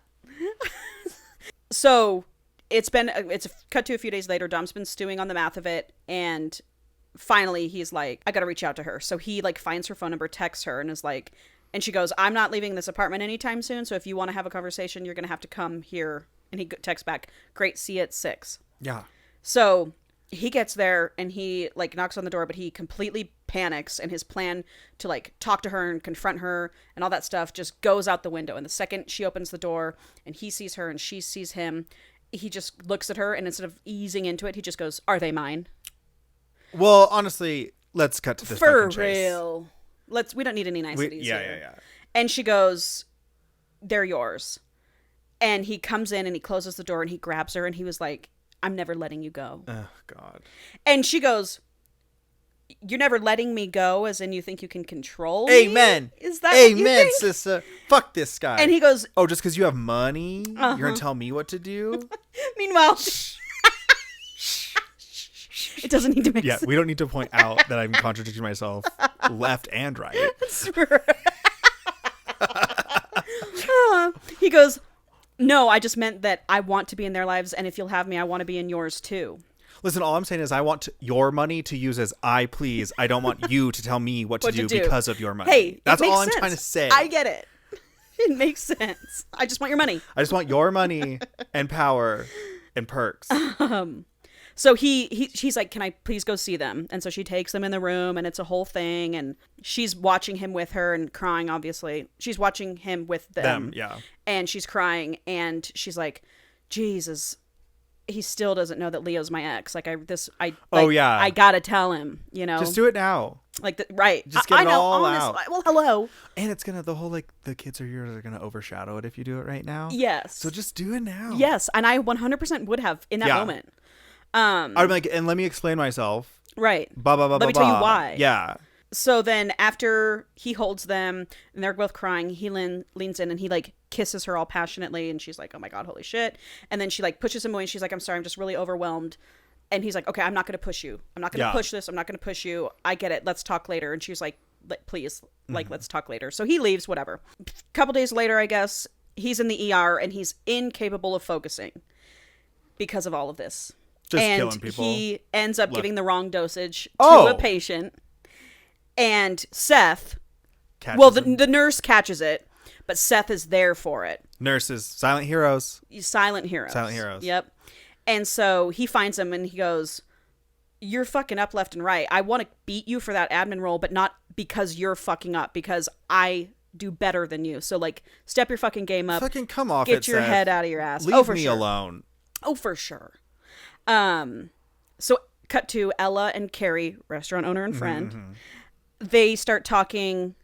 So. It's cut to a few days later. Dom's been stewing on the math of it. And finally he's like, I got to reach out to her. So he like finds her phone number, texts her and is like, and she goes, I'm not leaving this apartment anytime soon. So if you want to have a conversation, you're going to have to come here. And he texts back, great. See you at 6. Yeah. So he gets there and he like knocks on the door, but he completely panics. And his plan to like talk to her and confront her and all that stuff just goes out the window. And the second she opens the door and he sees her and she sees him, he just looks at her and instead of easing into it, he just goes, are they mine? Well, honestly, let's cut to this for fucking real. We don't need any niceties. Yeah. And she goes, they're yours. And he comes in and he closes the door and he grabs her and he was like, I'm never letting you go. Oh, God. And she goes, you're never letting me go, as in you think you can control me? Amen. Is that what you think? Sister. Fuck this guy. And he goes, oh, just because you have money, you're going to tell me what to do? Meanwhile, it doesn't need to make sense. Yeah, we don't need to point out that I'm contradicting myself left and right. He goes, no, I just meant that I want to be in their lives, and if you'll have me, I want to be in yours too. Listen, all I'm saying is I want your money to use as I please. I don't want you to tell me what to do because of your money. Hey, that's all I'm trying to say. I get it. It makes sense. I just want your money. I just want your money and power and perks. So he's like, can I please go see them? And so she takes them in the room and it's a whole thing. And she's watching him with her and crying, obviously. She's watching him with them. Yeah. And she's crying and she's like, Jesus, he still doesn't know that Leo's my ex. I gotta tell him, you know. Just do it now. Right. Just get it all out. Well, hello. And it's gonna, the whole like the kids are yours are gonna overshadow it if you do it right now. Yes. So just do it now. Yes, and I 100% would have in that moment. I'm like, and let me explain myself. Right. Let me tell you why. Yeah. So then after he holds them and they're both crying, he leans in and he like kisses her all passionately. And she's like, oh my God, holy shit. And then she like pushes him away and she's like, I'm sorry, I'm just really overwhelmed. And he's like, okay, I'm not going to push you. I'm not going to push this. I'm not going to push you. I get it. Let's talk later. And she's like, please, like, let's talk later. So he leaves, whatever. A couple days later, I guess, he's in the ER and he's incapable of focusing because of all of this. Just killing people. He ends up giving the wrong dosage to a patient. And Seth, the nurse catches it, but Seth is there for it. Nurses, silent heroes. Silent heroes. Yep. And so he finds him and he goes, you're fucking up left and right. I want to beat you for that admin role, but not because you're fucking up, because I do better than you. So, like, step your fucking game up. Fucking come off Get your head out of your ass. Leave me alone. Oh, for sure. So cut to Ella and Carrie, restaurant owner and friend. Mm-hmm. They start talking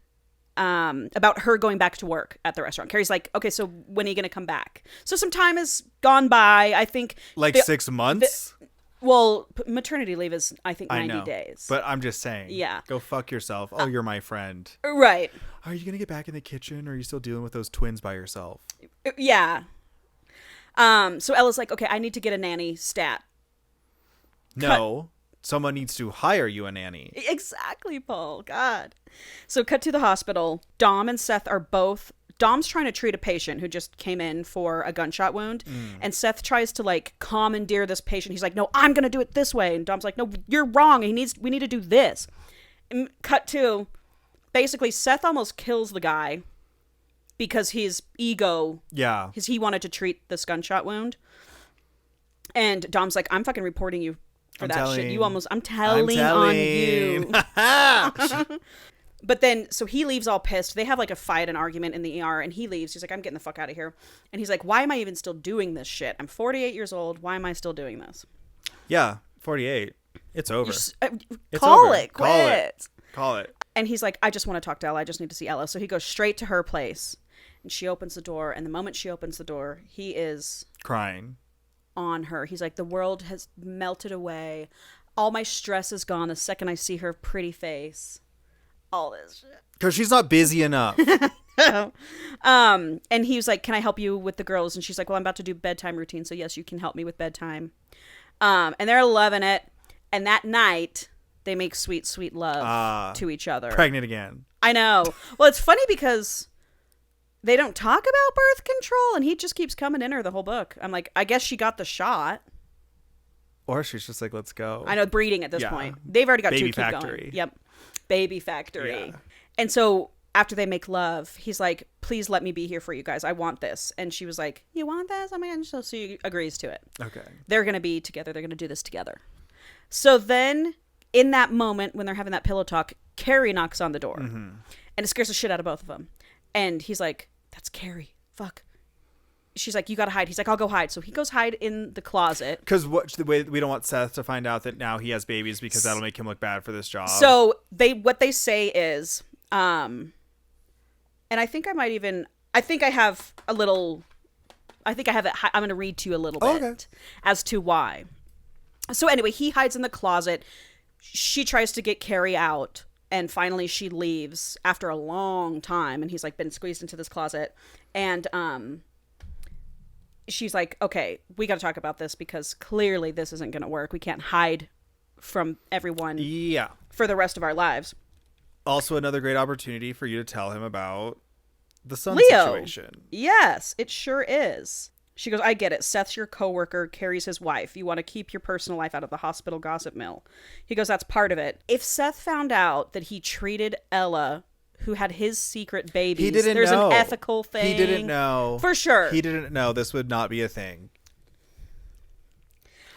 about her going back to work at the restaurant. Carrie's like, okay, so when are you going to come back? So some time has gone by. I think 6 months. Maternity leave is, I think, 90 days. But I'm just saying. Yeah. Go fuck yourself. Oh, you're my friend. Right. Are you going to get back in the kitchen or are you still dealing with those twins by yourself? Yeah. So Ella's like, okay, I need to get a nanny stat. No. Someone needs to hire you a nanny. Exactly, Paul. God. So cut to the hospital. Dom and Seth are both... Dom's trying to treat a patient who just came in for a gunshot wound. And Seth tries to, like, commandeer this patient. He's like, no, I'm going to do it this way. And Dom's like, no, you're wrong. We need to do this. And cut to... Basically, Seth almost kills the guy because his ego... Yeah. Because he wanted to treat this gunshot wound. And Dom's like, I'm fucking reporting you for that shit. I'm telling on you. But then, so he leaves all pissed. They have like a fight, an argument in the ER, and he leaves. He's like, I'm getting the fuck out of here. And he's like, why am I even still doing this shit? I'm 48 years old. Why am I still doing this? Yeah, 48. It's over. Call it. Quit. Call it. And he's like, I just want to talk to Ella. I just need to see Ella. So he goes straight to her place. And she opens the door. And the moment she opens the door, he is... crying. On her. He's like, the world has melted away. All my stress is gone the second I see her pretty face. All this shit. Because she's not busy enough. And he was like, can I help you with the girls? And she's like, well, I'm about to do bedtime routine. So yes, you can help me with bedtime. And they're loving it. And that night, they make sweet, sweet love to each other. Pregnant again. I know. Well, it's funny because they don't talk about birth control, and he just keeps coming in her the whole book. I'm like, I guess she got the shot. Or she's just like, let's go. I know, breeding at this point. They've already got Baby 2 kids factory. going. Yep. Baby factory. Yeah. And so after they make love, he's like, please let me be here for you guys. I want this. And she was like, you want this? Oh my God. So she agrees to it. Okay. They're going to be together. They're going to do this together. So then in that moment when they're having that pillow talk, Carrie knocks on the door. Mm-hmm. And it scares the shit out of both of them. And he's like, that's Carrie. Fuck. She's like, you gotta hide. He's like, I'll go hide. So he goes hide in the closet. Because the way we don't want Seth to find out that now he has babies because that'll make him look bad for this job. So what they say is, and I think I might even, I think I have it. I'm going to read to you a little bit as to why. So anyway, he hides in the closet. She tries to get Carrie out. And finally she leaves after a long time. And he's like been squeezed into this closet. And, she's like, okay, we got to talk about this because clearly this isn't going to work. We can't hide from everyone for the rest of our lives. Also another great opportunity for you to tell him about the son situation. Yes, it sure is. She goes, I get it. Seth's your coworker, Carrie's his wife. You want to keep your personal life out of the hospital gossip mill. He goes, that's part of it. If Seth found out that he treated Ella, who had his secret babies, there's an ethical thing. He didn't know. For sure. He didn't know this would not be a thing.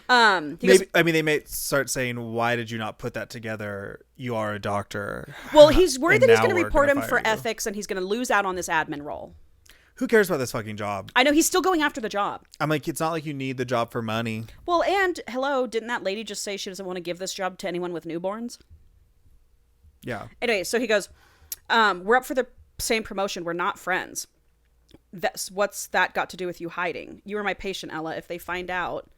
They may start saying, why did you not put that together? You are a doctor. Well, he's worried that he's going to report him for ethics and he's going to lose out on this admin role. Who cares about this fucking job? I know, he's still going after the job. I'm like, it's not like you need the job for money. Well, and hello, didn't that lady just say she doesn't want to give this job to anyone with newborns? Yeah. Anyway, so he goes, we're up for the same promotion. We're not friends. What's that got to do with you hiding? You were my patient, Ella. If they find out.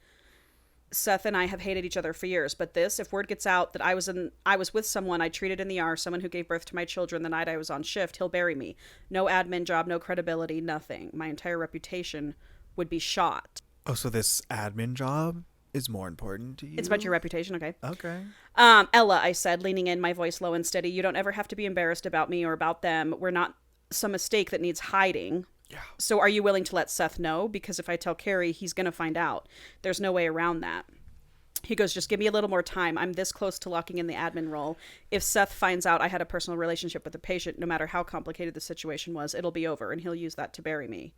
Seth and I have hated each other for years, but this, if word gets out that I was with someone I treated in the ER, someone who gave birth to my children the night I was on shift, he'll bury me. No admin job, no credibility, nothing. My entire reputation would be shot. Oh, so this admin job is more important to you? It's about your reputation, okay? Okay. Ella, I said, leaning in, my voice low and steady, you don't ever have to be embarrassed about me or about them. We're not some mistake that needs hiding. Yeah. So are you willing to let Seth know? Because if I tell Carrie, he's going to find out. There's no way around that. He goes, just give me a little more time. I'm this close to locking in the admin role. If Seth finds out I had a personal relationship with the patient, no matter how complicated the situation was, it'll be over, and he'll use that to bury me.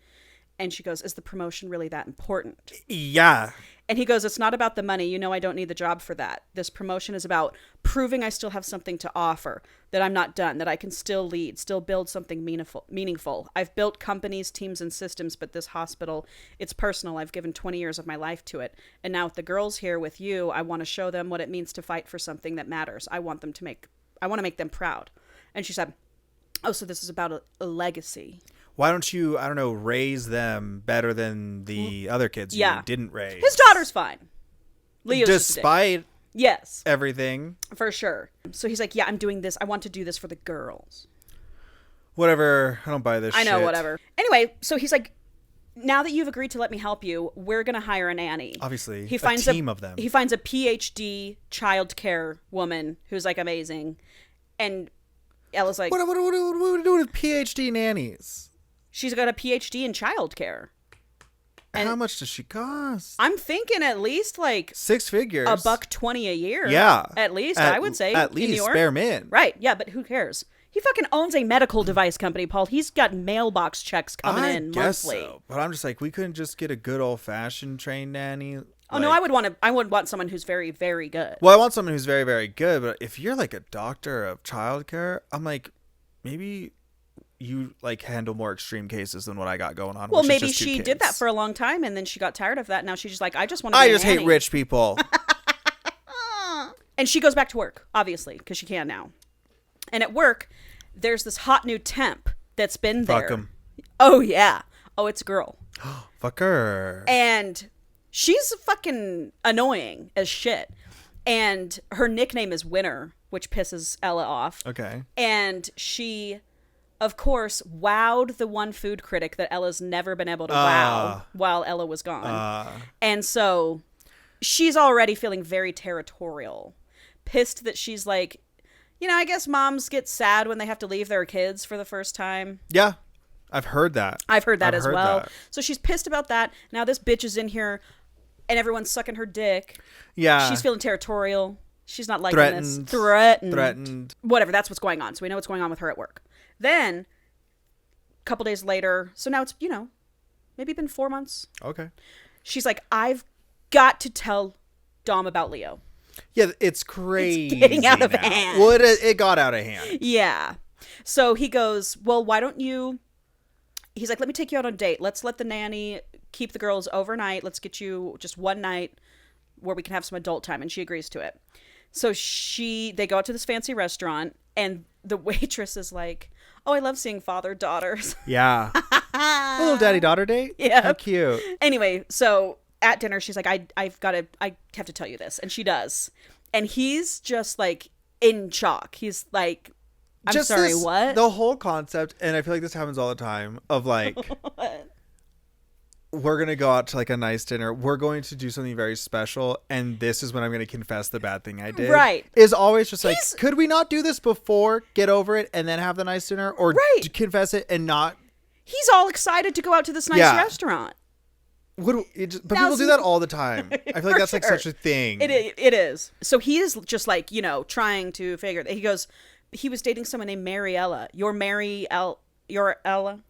And she goes, is the promotion really that important? Yeah. And he goes, it's not about the money. You know I don't need the job for that. This promotion is about proving I still have something to offer, that I'm not done, that I can still lead, still build something meaningful. I've built companies, teams, and systems, but this hospital, it's personal. I've given 20 years of my life to it. And now with the girls here with you, I want to show them what it means to fight for something that matters. I want to make them proud. And she said, oh, so this is about a legacy. Why don't you, I don't know, raise them better than the other kids you didn't raise? His daughter's fine. Leo's despite yes, everything. For sure. So he's like, yeah, I'm doing this. I want to do this for the girls. Whatever. I don't buy this shit. I know, whatever. Anyway, so he's like, now that you've agreed to let me help you, we're going to hire a nanny. Obviously. He finds a team of them. He finds a PhD childcare woman who's like amazing. And Ella's like, what are we doing with PhD nannies? She's got a PhD in childcare. And how much does she cost? I'm thinking at least like 6 figures. $120 a year. Yeah. At least, I would say. At least, spare min. Right. Yeah, but who cares? He fucking owns a medical device company, Paul. He's got mailbox checks coming in monthly. So. But I'm just like, we couldn't just get a good old fashioned trained nanny. Oh, no, I would want someone who's very, very good. Well, I want someone who's very, very good. But if you're like a doctor of childcare, I'm like, maybe you like handle more extreme cases than what I got going on. Well, maybe she did that for a long time and then she got tired of that. Now she's just like, I just want to I just hate rich people. And she goes back to work, obviously, because she can now. And at work, there's this hot new temp that's been there. Fuck him. Oh, yeah. Oh, it's a girl. Fuck her. And she's fucking annoying as shit. And her nickname is Winner, which pisses Ella off. Okay. And she, of course, wowed the one food critic that Ella's never been able to wow while Ella was gone. And so she's already feeling very territorial. Pissed that she's like, you know, I guess moms get sad when they have to leave their kids for the first time. Yeah. I've heard that. I've heard that as well. So she's pissed about that. Now this bitch is in here and everyone's sucking her dick. Yeah. She's feeling territorial. She's not liking this. Threatened. Whatever. That's what's going on. So we know what's going on with her at work. Then, a couple days later, so now it's, you know, maybe been 4 months. Okay. She's like, I've got to tell Dom about Leo. Yeah, it's crazy. It's getting out of hand. Well, it got out of hand. Yeah. So he goes, well, why don't you... He's like, let me take you out on a date. Let's let the nanny keep the girls overnight. Let's get you just one night where we can have some adult time. And she agrees to it. So they go out to this fancy restaurant and the waitress is like, oh, I love seeing father-daughters. Yeah. A little daddy-daughter date? Yeah. How cute. Anyway, so at dinner, she's like, I have to tell you this. And she does. And he's just like in shock. He's like, I'm just sorry, what? The whole concept, and I feel like this happens all the time, of like, we're going to go out to like a nice dinner. We're going to do something very special. And this is when I'm going to confess the bad thing I did. Right. Is always just like, could we not do this before, get over it, and then have the nice dinner? Or confess it and not. He's all excited to go out to this nice restaurant. But people do that all the time. I feel like that's like such a thing. It is. So he is just like, you know, trying to figure it. He goes, he was dating someone named Mariella. You're Ella?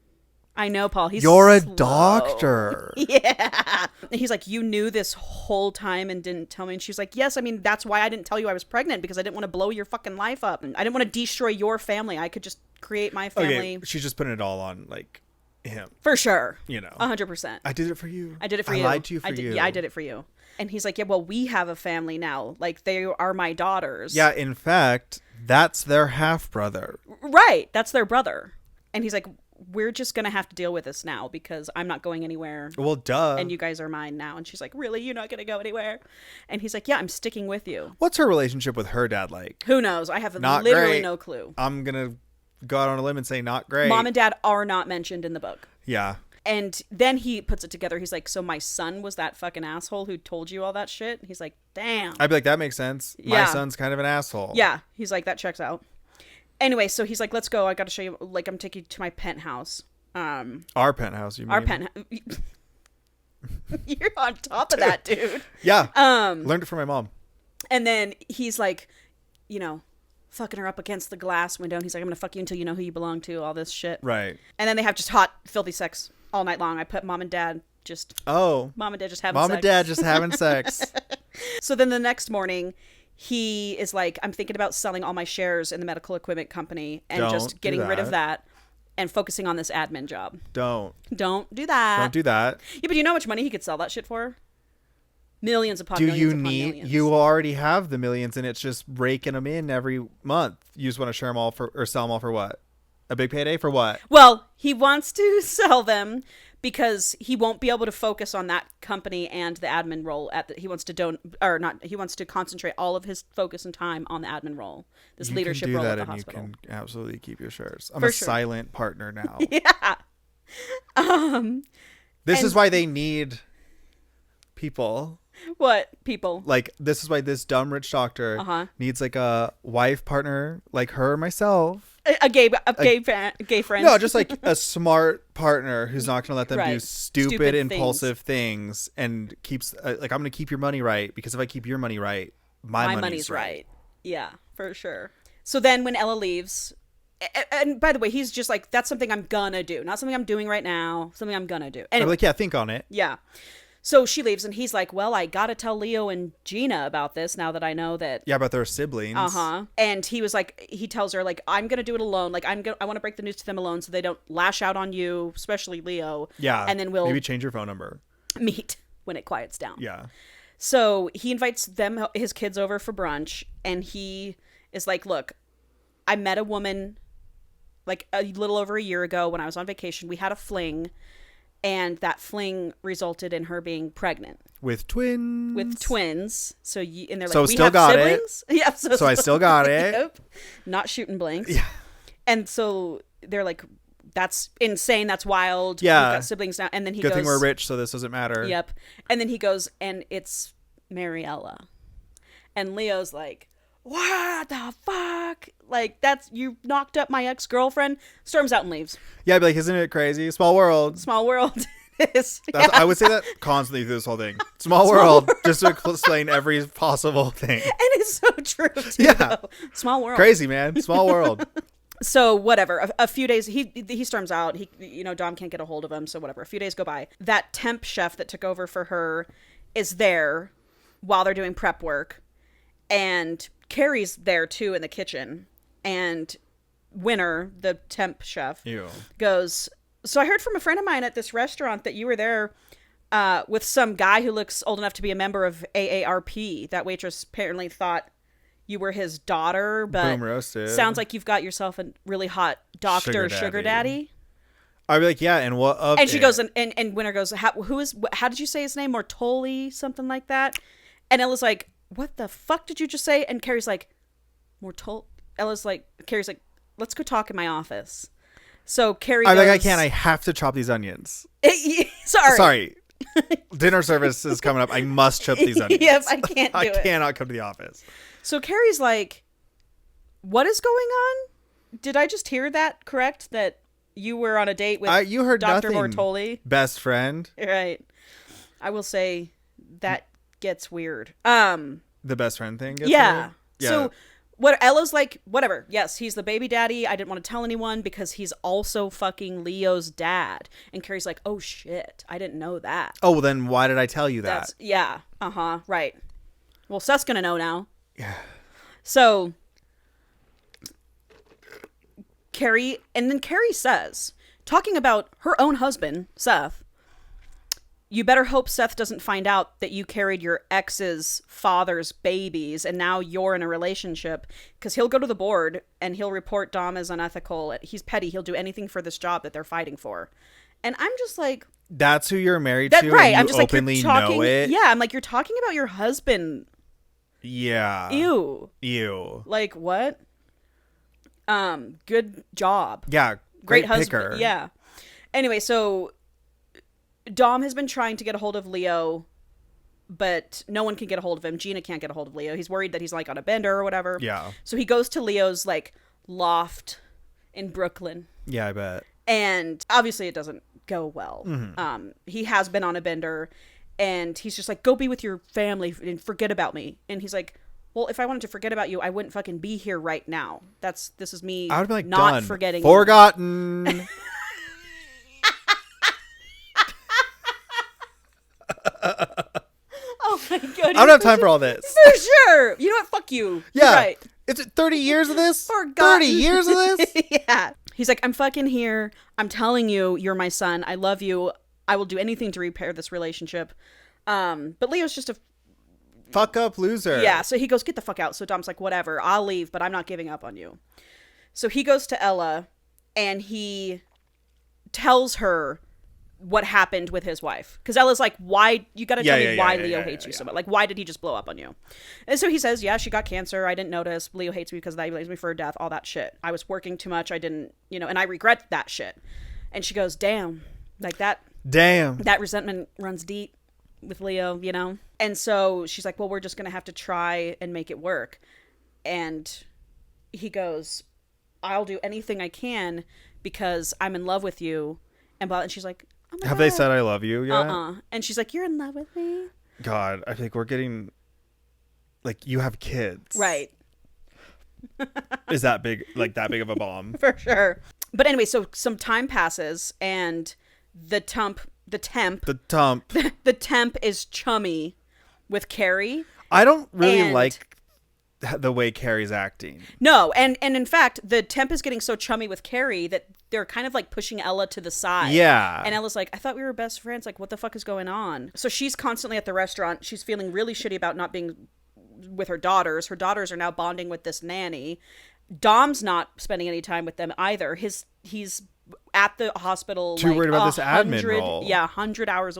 I know, Paul. You're a doctor. Yeah. And he's like, you knew this whole time and didn't tell me. And she's like, yes, I mean, that's why I didn't tell you I was pregnant, because I didn't want to blow your fucking life up. And I didn't want to destroy your family. I could just create my family. Okay, she's just putting it all on, like, him. For sure. You know. 100%. I did it for you. I did it for you. I lied to you for you. Yeah, I did it for you. And he's like, yeah, well, we have a family now. Like, they are my daughters. Yeah, in fact, that's their half-brother. Right. That's their brother. And he's like, we're just going to have to deal with this now because I'm not going anywhere. Well, duh. And you guys are mine now. And she's like, really? You're not going to go anywhere? And he's like, yeah, I'm sticking with you. What's her relationship with her dad like? Who knows? I have not literally great. No clue. I'm going to go out on a limb and say not great. Mom and dad are not mentioned in the book. Yeah. And then he puts it together. He's like, so my son was that fucking asshole who told you all that shit? He's like, damn. I'd be like, that makes sense. Yeah. My son's kind of an asshole. Yeah. He's like, that checks out. Anyway, so he's like, let's go. I got to show you, like, I'm taking you to my penthouse. Our penthouse, you mean? Our penthouse. You're on top of that, dude. Yeah. Learned it from my mom. And then he's like, you know, fucking her up against the glass window. And he's like, I'm going to fuck you until you know who you belong to, all this shit. Right. And then they have just hot, filthy sex all night long. I put mom and dad just having sex. Mom and dad just having sex. So then the next morning, he is like, I'm thinking about selling all my shares in the medical equipment company and just getting rid of that and focusing on this admin job. Don't do that. Don't do that. Yeah, but you know how much money he could sell that shit for? Millions upon millions. Do you need? You already have the millions, and it's just raking them in every month. You just want to share them all or sell them all for what? A big payday for what? Well, he wants to sell them because he won't be able to focus on that company and the admin role he wants to concentrate all of his focus and time on the admin role, this leadership role at the hospital. You can absolutely keep your shares. I'm silent partner now. Yeah. This is why they need people. What people? Like, this is why this dumb rich doctor needs like a wife partner like her or myself. A gay friend. No, just like a smart partner who's not going to let them do stupid impulsive things and keeps like, I'm going to keep your money right because if I keep your money right, my money's right. Yeah, for sure. So then when Ella leaves, and by the way, he's just like, that's something I'm gonna do, not something I'm doing right now, something I'm gonna do. Anyway, I'm like, yeah, think on it. Yeah. So she leaves, and he's like, well, I gotta tell Leo and Gina about this now that I know that. Yeah, about their siblings. And he was like, he tells her, like, I'm gonna do it alone. Like, I want to break the news to them alone so they don't lash out on you, especially Leo. Yeah. And then we'll maybe change your phone number. Meet when it quiets down. Yeah. So he invites his kids over for brunch, and he is like, look, I met a woman like a little over a year ago when I was on vacation. We had a fling. And that fling resulted in her being pregnant with twins. So and they're like, so we still have got siblings. It. Yeah. So I still got it. Yep. Not shooting blanks. Yeah. And so they're like, that's insane. That's wild. Yeah. We've got siblings now. And then he goes, good thing we're rich, so this doesn't matter. Yep. And then he goes, and it's Mariella. And Leo's like, what the fuck? Like, you knocked up my ex-girlfriend. Storms out and leaves. Yeah, I'd be like, isn't it crazy? Small world. Small world. Yeah. I would say that constantly through this whole thing. Small world. Just to explain every possible thing. And it's so true, too. Yeah. Though. Small world. Crazy, man. Small world. So whatever. A few days, he storms out. Dom can't get a hold of him. So whatever. A few days go by. That temp chef that took over for her is there while they're doing prep work. And Carrie's there too in the kitchen, and Winner, the temp chef, goes, so I heard from a friend of mine at this restaurant that you were there with some guy who looks old enough to be a member of AARP. That waitress apparently thought you were his daughter, but boom roasted. Sounds like you've got yourself a really hot doctor sugar daddy. I'd be like, yeah, and what of and she goes, and Winner goes, how did you say his name? Mortoli, something like that. And Ella's like, what the fuck did you just say? And Carrie's like, Carrie's like, let's go talk in my office. So Carrie goes, I'm like, I can't. I have to chop these onions. Sorry. Dinner service is coming up. I must chop these onions. Yep, I can't do it. I cannot come to the office. So Carrie's like, what is going on? Did I just hear that correct? That you were on a date with you heard Dr. nothing, Mortoli? Best friend. Right. I will say that gets weird. The best friend thing gets weird? Yeah. So what Ella's like, whatever. Yes, he's the baby daddy. I didn't want to tell anyone because he's also fucking Leo's dad. And Carrie's like, oh shit, I didn't know that. Oh, well then why did I tell you that? Yeah. Right. Well, Seth's gonna know now. Yeah. So Carrie says, talking about her own husband, Seth, you better hope Seth doesn't find out that you carried your ex's father's babies and now you're in a relationship, because he'll go to the board and he'll report Dom as unethical. He's petty. He'll do anything for this job that they're fighting for. And I'm just like... That's who you're married to? Right. And I'm just openly like, you're talking... know it? Yeah, I'm like, you're talking about your husband. Yeah. Ew. Like, what? Good job. Yeah. Great picker. Husband. Yeah. Anyway, so Dom has been trying to get a hold of Leo, but no one can get a hold of him. Gina can't get a hold of Leo. He's worried that he's like on a bender or whatever. Yeah. So he goes to Leo's like loft in Brooklyn. Yeah, I bet. And obviously it doesn't go well. Mm-hmm. He has been on a bender, and he's just like, go be with your family and forget about me. And he's like, well, if I wanted to forget about you, I wouldn't fucking be here right now. This is me I would be like, not done. Forgetting Forgotten. You. Oh my god. I don't have time for all this. For sure. You know what? Fuck you. Yeah. You're right. It's 30 years of this? Forgotten. 30 years of this? Yeah. He's like, I'm fucking here. I'm telling you, you're my son. I love you. I will do anything to repair this relationship. But Leo's just a fuck up loser. Yeah. So he goes, get the fuck out. So Dom's like, whatever. I'll leave, but I'm not giving up on you. So he goes to Ella and he tells her what happened with his wife, because Ella's like, why you gotta tell me why Leo hates you so much, like why did he just blow up on you? And so he says, yeah, she got cancer, I didn't notice, Leo hates me because of that, he blames me for her death, all that shit, I was working too much, I didn't, and I regret that shit. And she goes, damn, like that resentment runs deep with Leo, and so she's like, well, we're just gonna have to try and make it work. And he goes, I'll do anything I can because I'm in love with you. And she's like, oh my Have God. They said I love you yet? And she's like, you're in love with me? God, I think we're getting, like, you have kids. Right. Is that big, like that big of a bomb? For sure. But anyway, so some time passes and the temp is chummy with Carrie. I don't really like the way Carrie's acting. No, and in fact, the temp is getting so chummy with Carrie that they're kind of like pushing Ella to the side. Yeah. And Ella's like, I thought we were best friends. Like, what the fuck is going on? So she's constantly at the restaurant. She's feeling really shitty about not being with her daughters. Her daughters are now bonding with this nanny. Dom's not spending any time with them either. He's at the hospital. Too worried about this admin role. Yeah, 100 hours.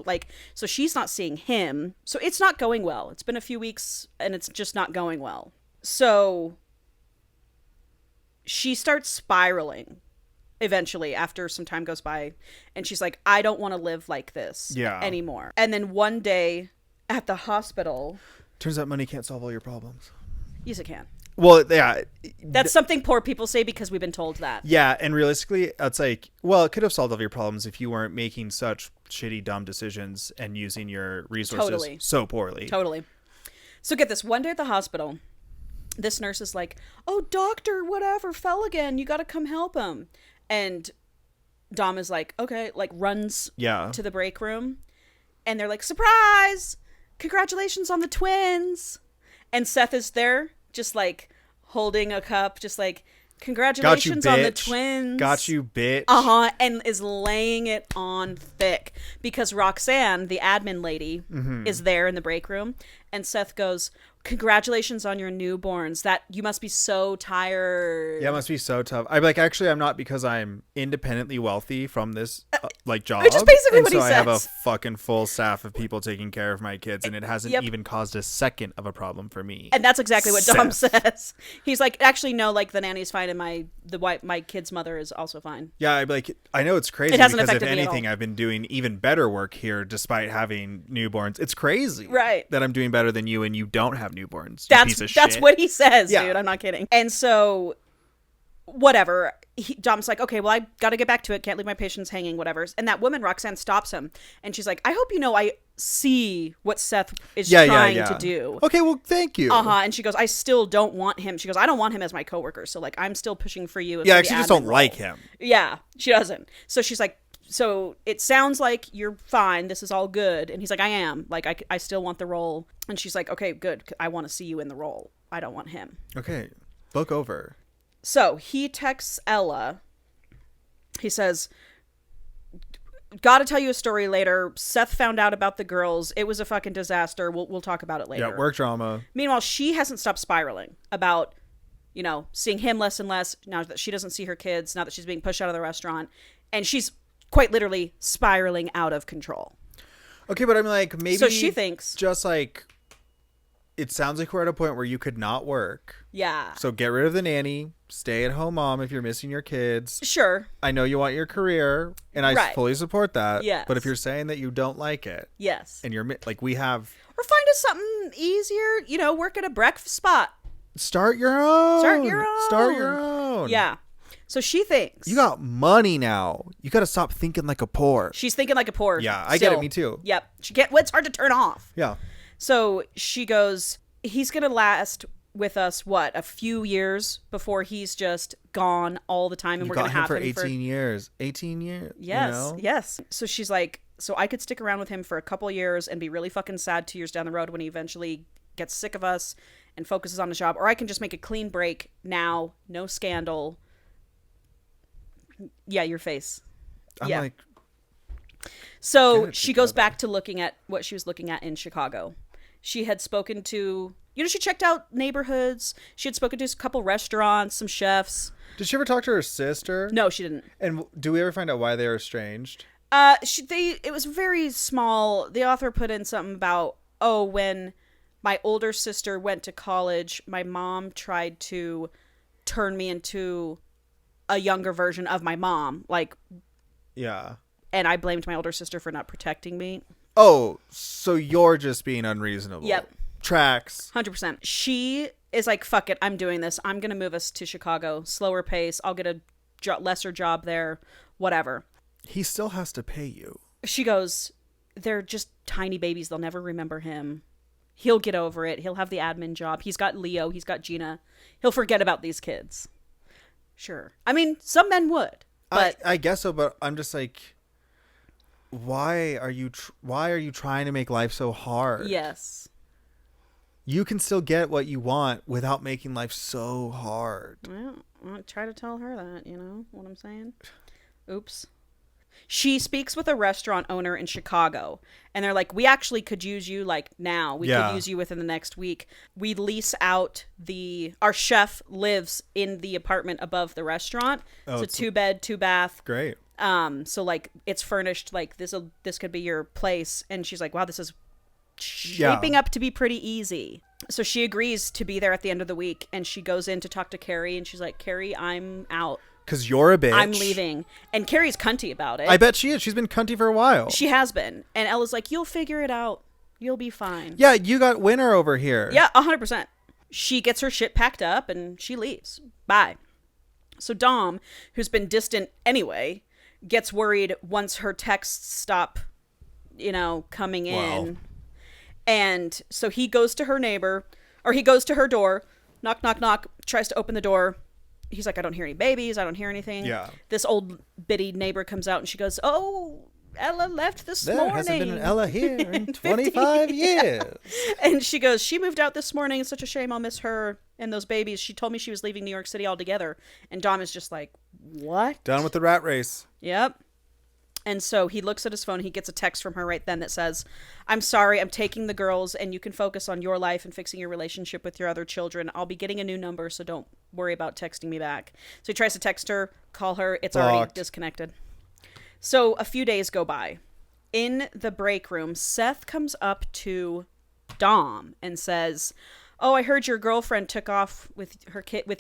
So she's not seeing him. So it's not going well. It's been a few weeks and it's just not going well. So she starts spiraling eventually after some time goes by, and she's like, I don't want to live like this anymore. And then one day at the hospital, turns out money can't solve all your problems. Yes, it can. Well, yeah. That's something poor people say because we've been told that. Yeah, and realistically, it's like, well, it could have solved all your problems if you weren't making such shitty, dumb decisions and using your resources so poorly. Totally. So get this, one day at the hospital, this nurse is like, oh, doctor, whatever, fell again. You got to come help him. And Dom is like, okay, like runs to the break room. And they're like, surprise! Congratulations on the twins. And Seth is there, just like holding a cup, just like, congratulations on the twins. Got you, bitch. And is laying it on thick. Because Roxanne, the admin lady, is there in the break room. And Seth goes, congratulations on your newborns. That you must be so tired. Yeah, it must be so tough. I'm like, actually, I'm not, because I'm independently wealthy from this job. Which is basically what he says. I have a fucking full staff of people taking care of my kids, and it hasn't even caused a second of a problem for me. And that's exactly what Dom says. He's like, actually, no, like the nanny's fine, and my kid's mother is also fine. Yeah, I'm like, I know it's crazy, because if anything, I've been doing even better work here despite having newborns. It's crazy, right? That I'm doing better than you, and you don't have newborns. That's what he says, dude. I'm not kidding. And so, whatever. Dom's like, okay, well, I got to get back to it. Can't leave my patients hanging, whatever. And that woman, Roxanne, stops him. And she's like, I hope you know I see what Seth is trying to do. Okay, well, thank you. And she goes, I still don't want him. She goes, I don't want him as my coworker. So, like, I'm still pushing for you. Yeah, she just don't like him. Yeah, she doesn't. So she's like, so it sounds like you're fine. This is all good. And he's like, I am. Like, I still want the role. And she's like, okay, good. I want to see you in the role. I don't want him. Okay, look over. So he texts Ella. He says, gotta tell you a story later. Seth found out about the girls. It was a fucking disaster. We'll talk about it later. Yeah, work drama. Meanwhile, she hasn't stopped spiraling about, you know, seeing him less and less now that she doesn't see her kids, now that she's being pushed out of the restaurant. And she's quite literally spiraling out of control. Okay, but I'm like, maybe... So she thinks... Just like... It sounds like we're at a point where you could not work. Yeah. So get rid of the nanny. Stay at home mom if you're missing your kids. Sure. I know you want your career, and I fully support that. Yes. But if you're saying that you don't like it. Yes. And you're like, we have... Or find us something easier, you know, work at a breakfast spot. Start your own. Start your own. Start your own. Yeah. So she thinks. You got money now. You got to stop thinking like a poor. She's thinking like a poor. Yeah, I get it. Me too. Yep. It's hard to turn off. Yeah. So she goes, he's going to last with us, what, a few years before he's just gone all the time. And we're going to have him for 18 years. 18 years. Yes. You know? Yes. So she's like, so I could stick around with him for a couple years and be really fucking sad 2 years down the road when he eventually gets sick of us and focuses on his job. Or I can just make a clean break now. No scandal. Yeah, your face. I'm like... So she goes back to looking at what she was looking at in Chicago. She had spoken to, you know, she checked out neighborhoods. She had spoken to a couple restaurants, some chefs. Did she ever talk to her sister? No, she didn't. And do we ever find out why they were estranged? It was very small. The author put in something about, when my older sister went to college, my mom tried to turn me into a younger version of my mom. Like, yeah. And I blamed my older sister for not protecting me. Oh, so you're just being unreasonable. Yep. Tracks. 100%. She is like, fuck it, I'm doing this. I'm going to move us to Chicago. Slower pace. I'll get a lesser job there. Whatever. He still has to pay you. She goes, they're just tiny babies. They'll never remember him. He'll get over it. He'll have the admin job. He's got Leo. He's got Gina. He'll forget about these kids. Sure. I mean, some men would. But I guess so, but I'm just like... Why are you trying to make life so hard? Yes. You can still get what you want without making life so hard. Well, I'll try to tell her that, you know what I'm saying? Oops. She speaks with a restaurant owner in Chicago, and they're like, we actually could use you like now. We could use you within the next week. We lease out our chef lives in the apartment above the restaurant. Oh, it's a 2-bed, 2-bath. Great. So like it's furnished, like this could be your place. And she's like, wow, this is shaping up to be pretty easy. So she agrees to be there at the end of the week, and she goes in to talk to Carrie, and she's like, Carrie, I'm out. 'Cause you're a bitch. I'm leaving. And Carrie's cunty about it. I bet she is. She's been cunty for a while. She has been. And Ella's like, you'll figure it out. You'll be fine. Yeah, you got winner over here. Yeah, 100%. She gets her shit packed up and she leaves. Bye. So Dom, who's been distant anyway, gets worried once her texts stop, coming in. Wow. And so he goes to her door, knock, knock, knock, tries to open the door. He's like, I don't hear any babies. I don't hear anything. Yeah. This old bitty neighbor comes out and she goes, oh, Ella left this morning. There hasn't been an Ella here in 25 years. And she goes, she moved out this morning. It's such a shame. I'll miss her and those babies. She told me she was leaving New York City altogether. And Dom is just like, what? Done with the rat race. Yep. And so he looks at his phone. He gets a text from her right then that says, I'm sorry, I'm taking the girls and you can focus on your life and fixing your relationship with your other children. I'll be getting a new number, so don't worry about texting me back. So he tries to text her, call her. It's already disconnected. So a few days go by. In the break room, Seth comes up to Dom and says, oh, I heard your girlfriend took off with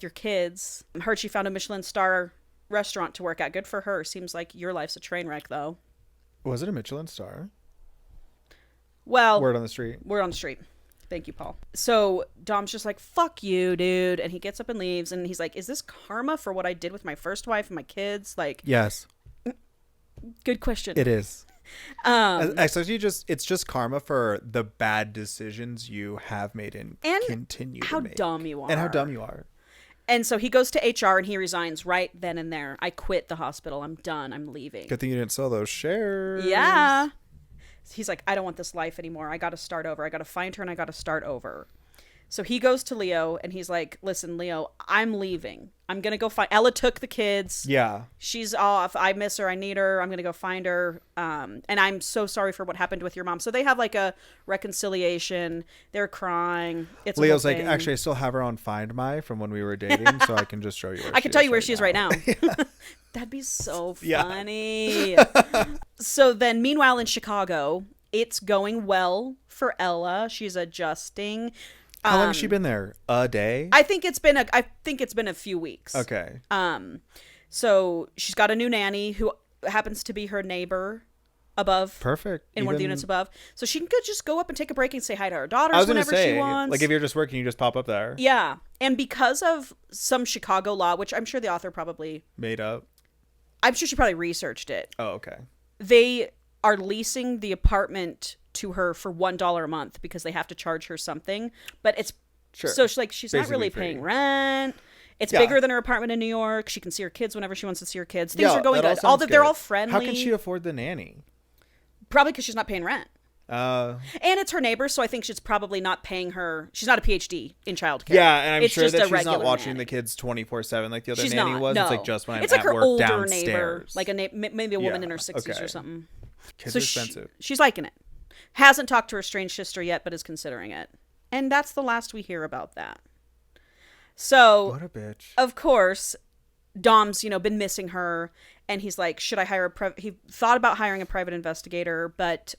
your kids. I heard she found a Michelin star restaurant to work at. Good for her. Seems like your life's a train wreck, though. Was it a Michelin star? Well, word on the street. Thank you, Paul. So Dom's just like, fuck you, dude. And he gets up and leaves. And he's like, is this karma for what I did with my first wife and my kids? Like, yes. Good question. It is. It's just karma for the bad decisions you have made and continue to make. How dumb you are. And how dumb you are. And so he goes to HR and he resigns right then and there. I quit the hospital. I'm done. I'm leaving. Good thing you didn't sell those shares. Yeah. He's like, I don't want this life anymore. I got to start over. I got to find her and I got to start over. So he goes to Leo and he's like, listen, Leo, I'm leaving. I'm going to go find... Ella took the kids. Yeah. She's off. I miss her. I need her. I'm going to go find her. And I'm so sorry for what happened with your mom. So they have like a reconciliation. They're crying. It's Leo's like, actually, I still have her on Find My from when we were dating, so I can just show you where I can tell you where she is right now. That'd be so funny. Yeah. So then meanwhile in Chicago, it's going well for Ella. She's adjusting. How long has she been there? A day? I think it's been a few weeks. Okay. So she's got a new nanny who happens to be her neighbor above. Perfect. In one of the units above. So she can just go up and take a break and say hi to her daughters whenever she wants. Like if you're just working, you just pop up there. Yeah. And because of some Chicago law, which I'm sure the author probably made up. I'm sure she probably researched it. Oh, okay. They are leasing the apartment to her for $1 a month because they have to charge her something, but it's so she's basically not really paying rent. It's bigger than her apartment in New York. She can see her kids whenever she wants to see her kids. Things are going good. They're all friendly. How can she afford the nanny? Probably because she's not paying rent. And it's her neighbor, so I think she's probably not paying her. She's not a PhD in childcare. Yeah, and I'm sure that she's not watching the kids 24/7 like the other nanny was. No. It's like just when I'm at work older downstairs. Neighbor, like maybe a woman in her 60s or something. Kids are expensive. She's liking it. Hasn't talked to her strange sister yet, but is considering it. And that's the last we hear about that. So, what a bitch. Of course, Dom's, been missing her, and he's like, should I hire he thought about hiring a private investigator, but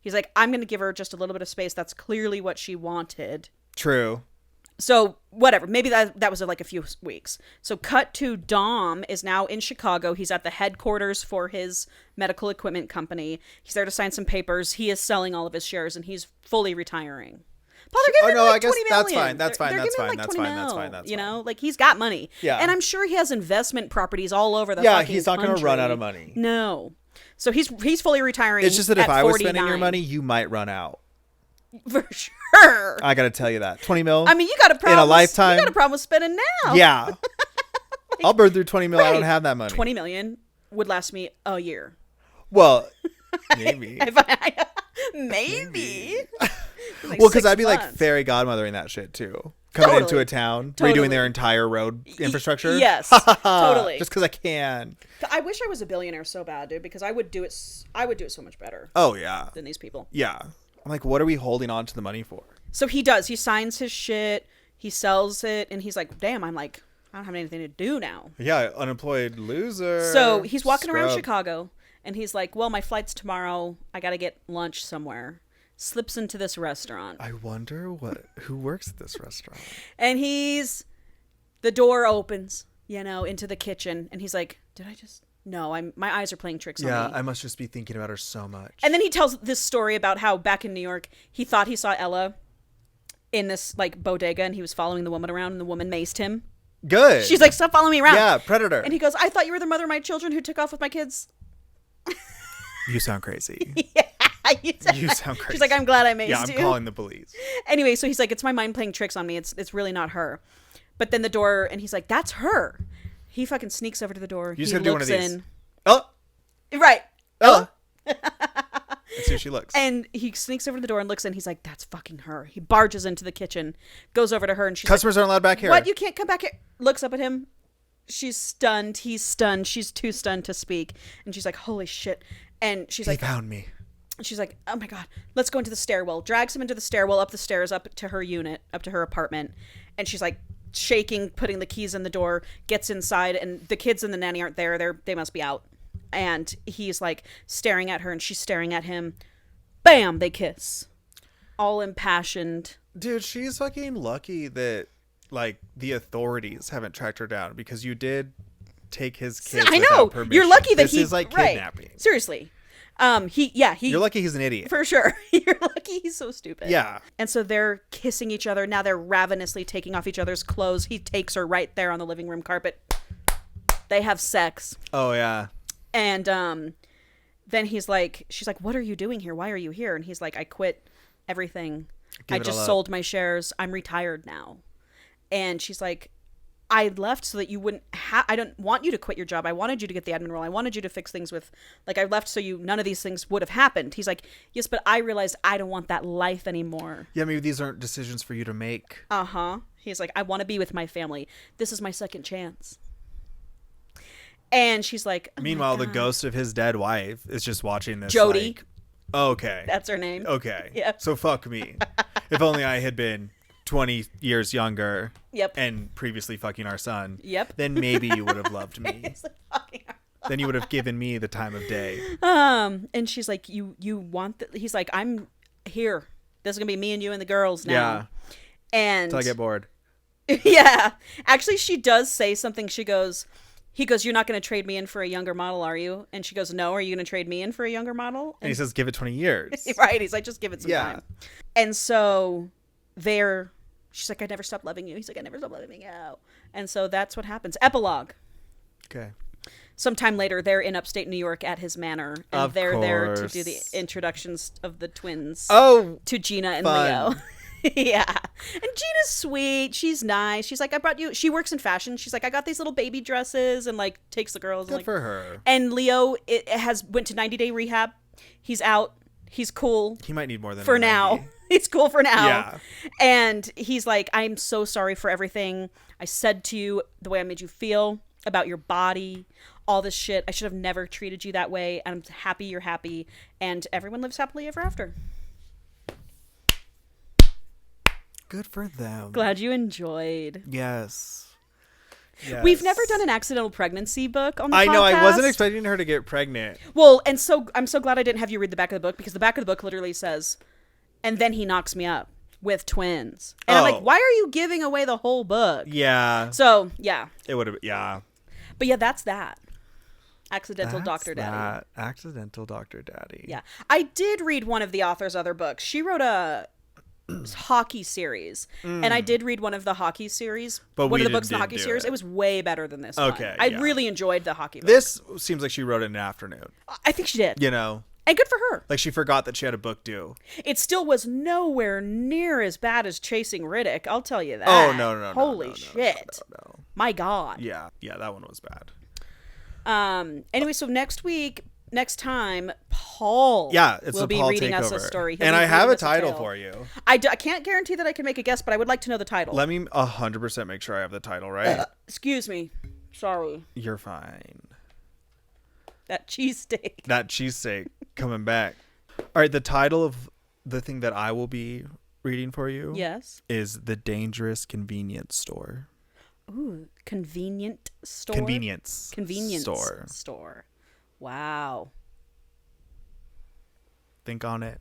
he's like, I'm going to give her just a little bit of space. That's clearly what she wanted. True. So, whatever. Maybe that was like a few weeks. So, cut to Dom is now in Chicago. He's at the headquarters for his medical equipment company. He's there to sign some papers. He is selling all of his shares, and he's fully retiring. Paul, they're giving him like 20 million. That's fine. Like he's got money. Yeah. And I'm sure he has investment properties all over the fucking he's not going to run out of money. No. So he's fully retiring. It's just that if I was spending your money, you might run out. For sure. I got to tell you that. 20 mil. I mean, you got a problem. In a lifetime. You got a problem with spending now. Yeah. I'll burn through 20 mil. Right. I don't have that money. 20 million would last me a year. Well, maybe. Maybe. Like well, because I'd be like fairy godmothering that shit too. Coming into a town, redoing their entire road infrastructure. Yes, totally. Just because I can. I wish I was a billionaire so bad, dude, because I would do it so much better. Oh, yeah. Than these people. Yeah. I'm like, what are we holding on to the money for? So he does. He signs his shit. He sells it. And he's like, damn, I don't have anything to do now. Yeah, unemployed loser. So he's walking around Chicago. And he's like, well, my flight's tomorrow. I got to get lunch somewhere. Slips into this restaurant. I wonder who works at this restaurant. And the door opens, into the kitchen. And he's like, no, my eyes are playing tricks on me. Yeah, I must just be thinking about her so much. And then he tells this story about how back in New York, he thought he saw Ella in this like bodega and he was following the woman around and the woman maced him. Good. She's like, stop following me around. Yeah, predator. And he goes, I thought you were the mother of my children who took off with my kids. You sound crazy. Yeah. You sound crazy. She's like, I'm glad I maced you. Yeah, I'm calling the police. Anyway, so he's like, it's my mind playing tricks on me. It's really not her. But then the door, and he's like, that's her. He fucking sneaks over to the door. You just gotta do one of these. In. Oh. Right. Ella. Let's see how she looks. And he sneaks over to the door and looks in. He's like, that's fucking her. He barges into the kitchen, goes over to her, and she's Customers aren't allowed back here. What? You can't come back here. Looks up at him. She's stunned. He's stunned. She's too stunned to speak. And she's like, holy shit. And she's like, he found me. And she's like, oh my God, let's go into the stairwell. Drags him into the stairwell, up the stairs, up to her unit, up to her apartment. And she's like shaking, putting the keys in the door, gets inside, and the kids and the nanny aren't there. They must be out. And he's like staring at her and she's staring at him. Bam, they kiss. All impassioned. Dude, she's fucking lucky that like the authorities haven't tracked her down because you did take his kids. I know. Permission. You're lucky that this is like kidnapping. Right. Seriously. You're lucky he's an idiot. For sure. You're lucky he's so stupid. Yeah. And so they're kissing each other. Now they're ravenously taking off each other's clothes. He takes her right there on the living room carpet. They have sex. Oh, yeah. And then she's like, what are you doing here? Why are you here? And he's like, I quit everything. I just sold my shares. I'm retired now. And she's like, I left so that you wouldn't I don't want you to quit your job. I wanted you to get the admin role. I wanted you to fix things with, like, I left so none of these things would have happened. He's like, yes, but I realized I don't want that life anymore. Yeah, maybe these aren't decisions for you to make. He's like, I want to be with my family. This is my second chance. And she's like, oh, meanwhile, the ghost of his dead wife is just watching this. Jody. Like, okay. That's her name. Okay. Yeah. So fuck me. If only I had been 20 years younger. Yep. And previously fucking our son. Yep. Then maybe you would have loved me. Then you would have given me the time of day. And she's like, you want he's like, I'm here. This is gonna be me and you and the girls now. Yeah. And until I get bored. Yeah. Actually, she does say something. He goes, you're not going to trade me in for a younger model, are you? And she goes, no, are you going to trade me in for a younger model? And he says, give it 20 years. Right. He's like, just give it some time. And so she's like, I never stopped loving you. He's like, I never stopped loving you. And so that's what happens. Epilogue. Okay. Sometime later, they're in upstate New York at his manor. And they're there to do the introductions of the twins. Oh, to Gina and fun. Leo. Yeah. And Gina's sweet. She's nice. She's like, I brought you. She works in fashion. She's like, I got these little baby dresses, and like takes the girls. Good and, like, for her. And Leo went to 90-day rehab. He's out. He's cool. He might need more than for now. He's cool for now. Yeah. And he's like, I'm so sorry for everything I said to you, the way I made you feel about your body, all this shit. I should have never treated you that way. I'm happy you're happy, and everyone lives happily ever after. Good for them. Glad you enjoyed. Yes. We've never done an accidental pregnancy book on the podcast. I know. I wasn't expecting her to get pregnant. Well, and so I'm so glad I didn't have you read the back of the book, because the back of the book literally says, and then he knocks me up with twins. And I'm like, why are you giving away the whole book? Yeah. So, yeah. It would have, yeah. But yeah, that's that. Accidental Dr. Daddy. Accidental Dr. Daddy. Yeah. I did read one of the author's other books. She wrote a hockey series, and I did read one of the hockey series, but one of the books in the hockey series. It was way better than this one. I really enjoyed the hockey book. This seems like she wrote it in an afternoon. I think she did. You know, and good for her. Like, she forgot that she had a book due. It still was nowhere near as bad as Chasing Riddick, I'll tell you that. Oh, no. Holy shit. No. My God. Yeah, that one was bad. Anyway, so next time, Paul will be reading us a story. And I have a title for you. I can't guarantee that I can make a guess, but I would like to know the title. Let me 100% make sure I have the title right. Excuse me. Sorry. You're fine. That cheesesteak coming back. All right, the title of the thing that I will be reading for you is The Dangerous Convenience Store. Ooh, convenient store? Convenience store. Wow. Think on it.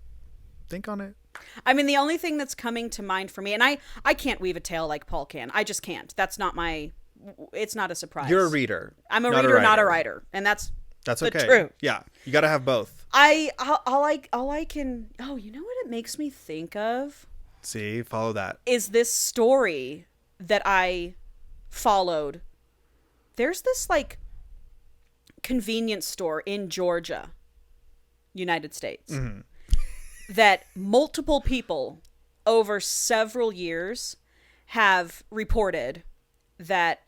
I mean, the only thing that's coming to mind for me, and I can't weave a tale like Paul can. I just can't. That's not it's not a surprise. You're a reader. I'm a reader, not a writer. And that's okay. True. Yeah. You got to have both. All I can, you know what it makes me think of? See, follow that. Is this story that I followed. There's this like convenience store in Georgia, United States, that multiple people over several years have reported that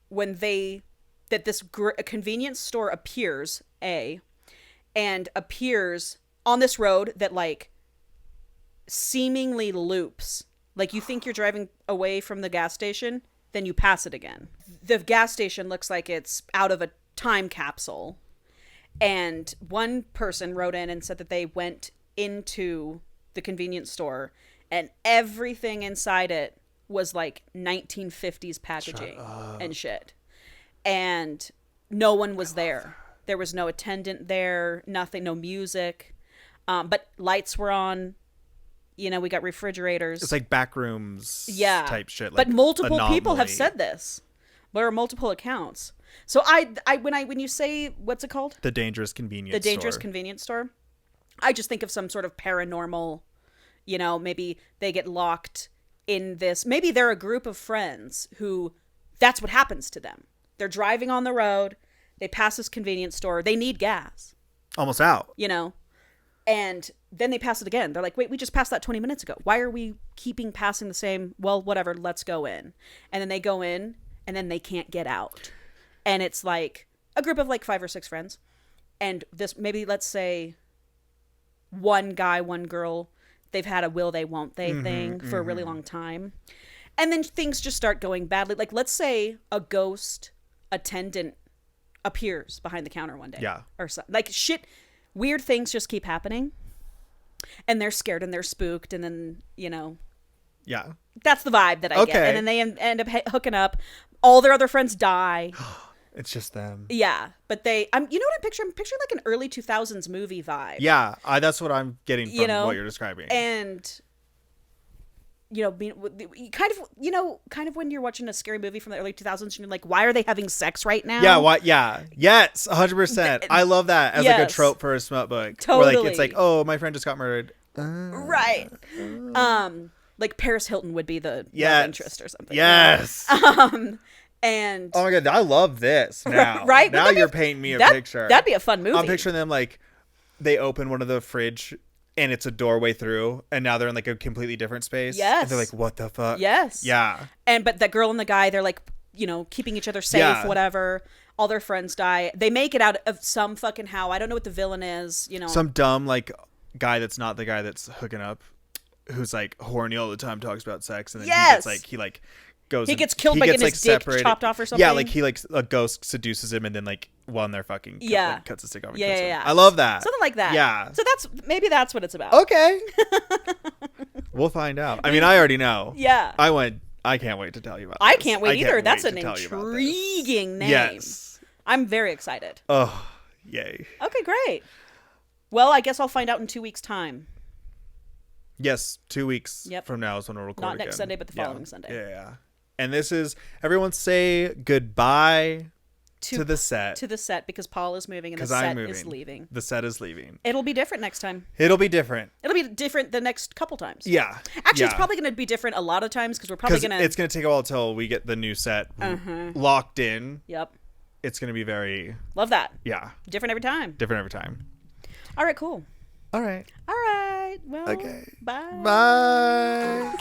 when this convenience store appears, and appears on this road that like seemingly loops. Like, you think you're driving away from the gas station, then you pass it again. The gas station looks like it's out of a time capsule. And one person wrote in and said that they went into the convenience store and everything inside it was like 1950s packaging and shit. And no one was there. There was no attendant there, nothing, no music. But lights were on. You know, we got refrigerators. It's like backrooms type shit. Like, but multiple people have said this. There are multiple accounts. So when you say, what's it called? The Dangerous Convenience Store. Convenience Store. I just think of some sort of paranormal, you know, maybe they get locked in this. Maybe they're a group of friends who, that's what happens to them. They're driving on the road. They pass this convenience store. They need gas. Almost out. You know. And then they pass it again. They're like, wait, we just passed that 20 minutes ago. Why are we passing the same? Well, whatever, let's go in. And then they go in, and then they can't get out. And it's like a group of like 5 or 6 friends. And this, maybe let's say one guy, one girl, they've had a will they, won't they thing for a really long time. And then things just start going badly. Like, let's say a ghost attendant appears behind the counter one day. Yeah. Or something. Like, shit. Weird things just keep happening, and they're scared and they're spooked, and then, you know, yeah, that's the vibe that I get. And then they end up hooking up. All their other friends die. It's just them. Yeah, but you know what I'm picturing? I'm picturing like an early 2000s movie vibe. Yeah, that's what I'm getting from what you're describing. And you know, kind of when you're watching a scary movie from the early 2000s, and you're like, why are they having sex right now? Yeah, what? Yeah, yes, 100%. I love that as like a trope for a smut book. Totally. Where, like, it's like, oh, my friend just got murdered. Right. Like Paris Hilton would be the love interest or something. Yes. And oh my god, I love this now. Right? Now you're painting me a picture. That'd be a fun movie. I'm picturing them like they open one of the fridge. And it's a doorway through, and now they're in like a completely different space. Yes. And they're like, what the fuck? Yes. Yeah. But the girl and the guy, they're like, you know, keeping each other safe, whatever. All their friends die. They make it out of some fucking how. I don't know what the villain is, you know. Some dumb, like, guy that's not the guy that's hooking up, who's like horny all the time, talks about sex, and then he gets killed by getting his dick chopped off or something. Yeah, like he like a ghost seduces him, and then like while they're fucking cuts his dick off. And kills him. I love that. Something like that. Yeah. So maybe that's what it's about. Okay. We'll find out. I mean, I already know. Yeah. I can't wait to tell you about this. I can't wait either. That's an intriguing name. Yes. I'm very excited. Oh, yay. Okay, great. Well, I guess I'll find out in 2 weeks' time. Yes, 2 weeks from now is when we'll record Not next Sunday, but the following Sunday. Yeah. And this is, everyone say goodbye to the set. To the set, because Paul is moving and the set is leaving. The set is leaving. It'll be different next time. It'll be different. It'll be different the next couple times. Yeah. Actually, it's probably going to be different a lot of times, because we're probably going to... It's going to take a while until we get the new set locked in. Yep. It's going to be very... Love that. Yeah. Different every time. Different every time. All right, cool. All right. Well, okay. Bye. Bye.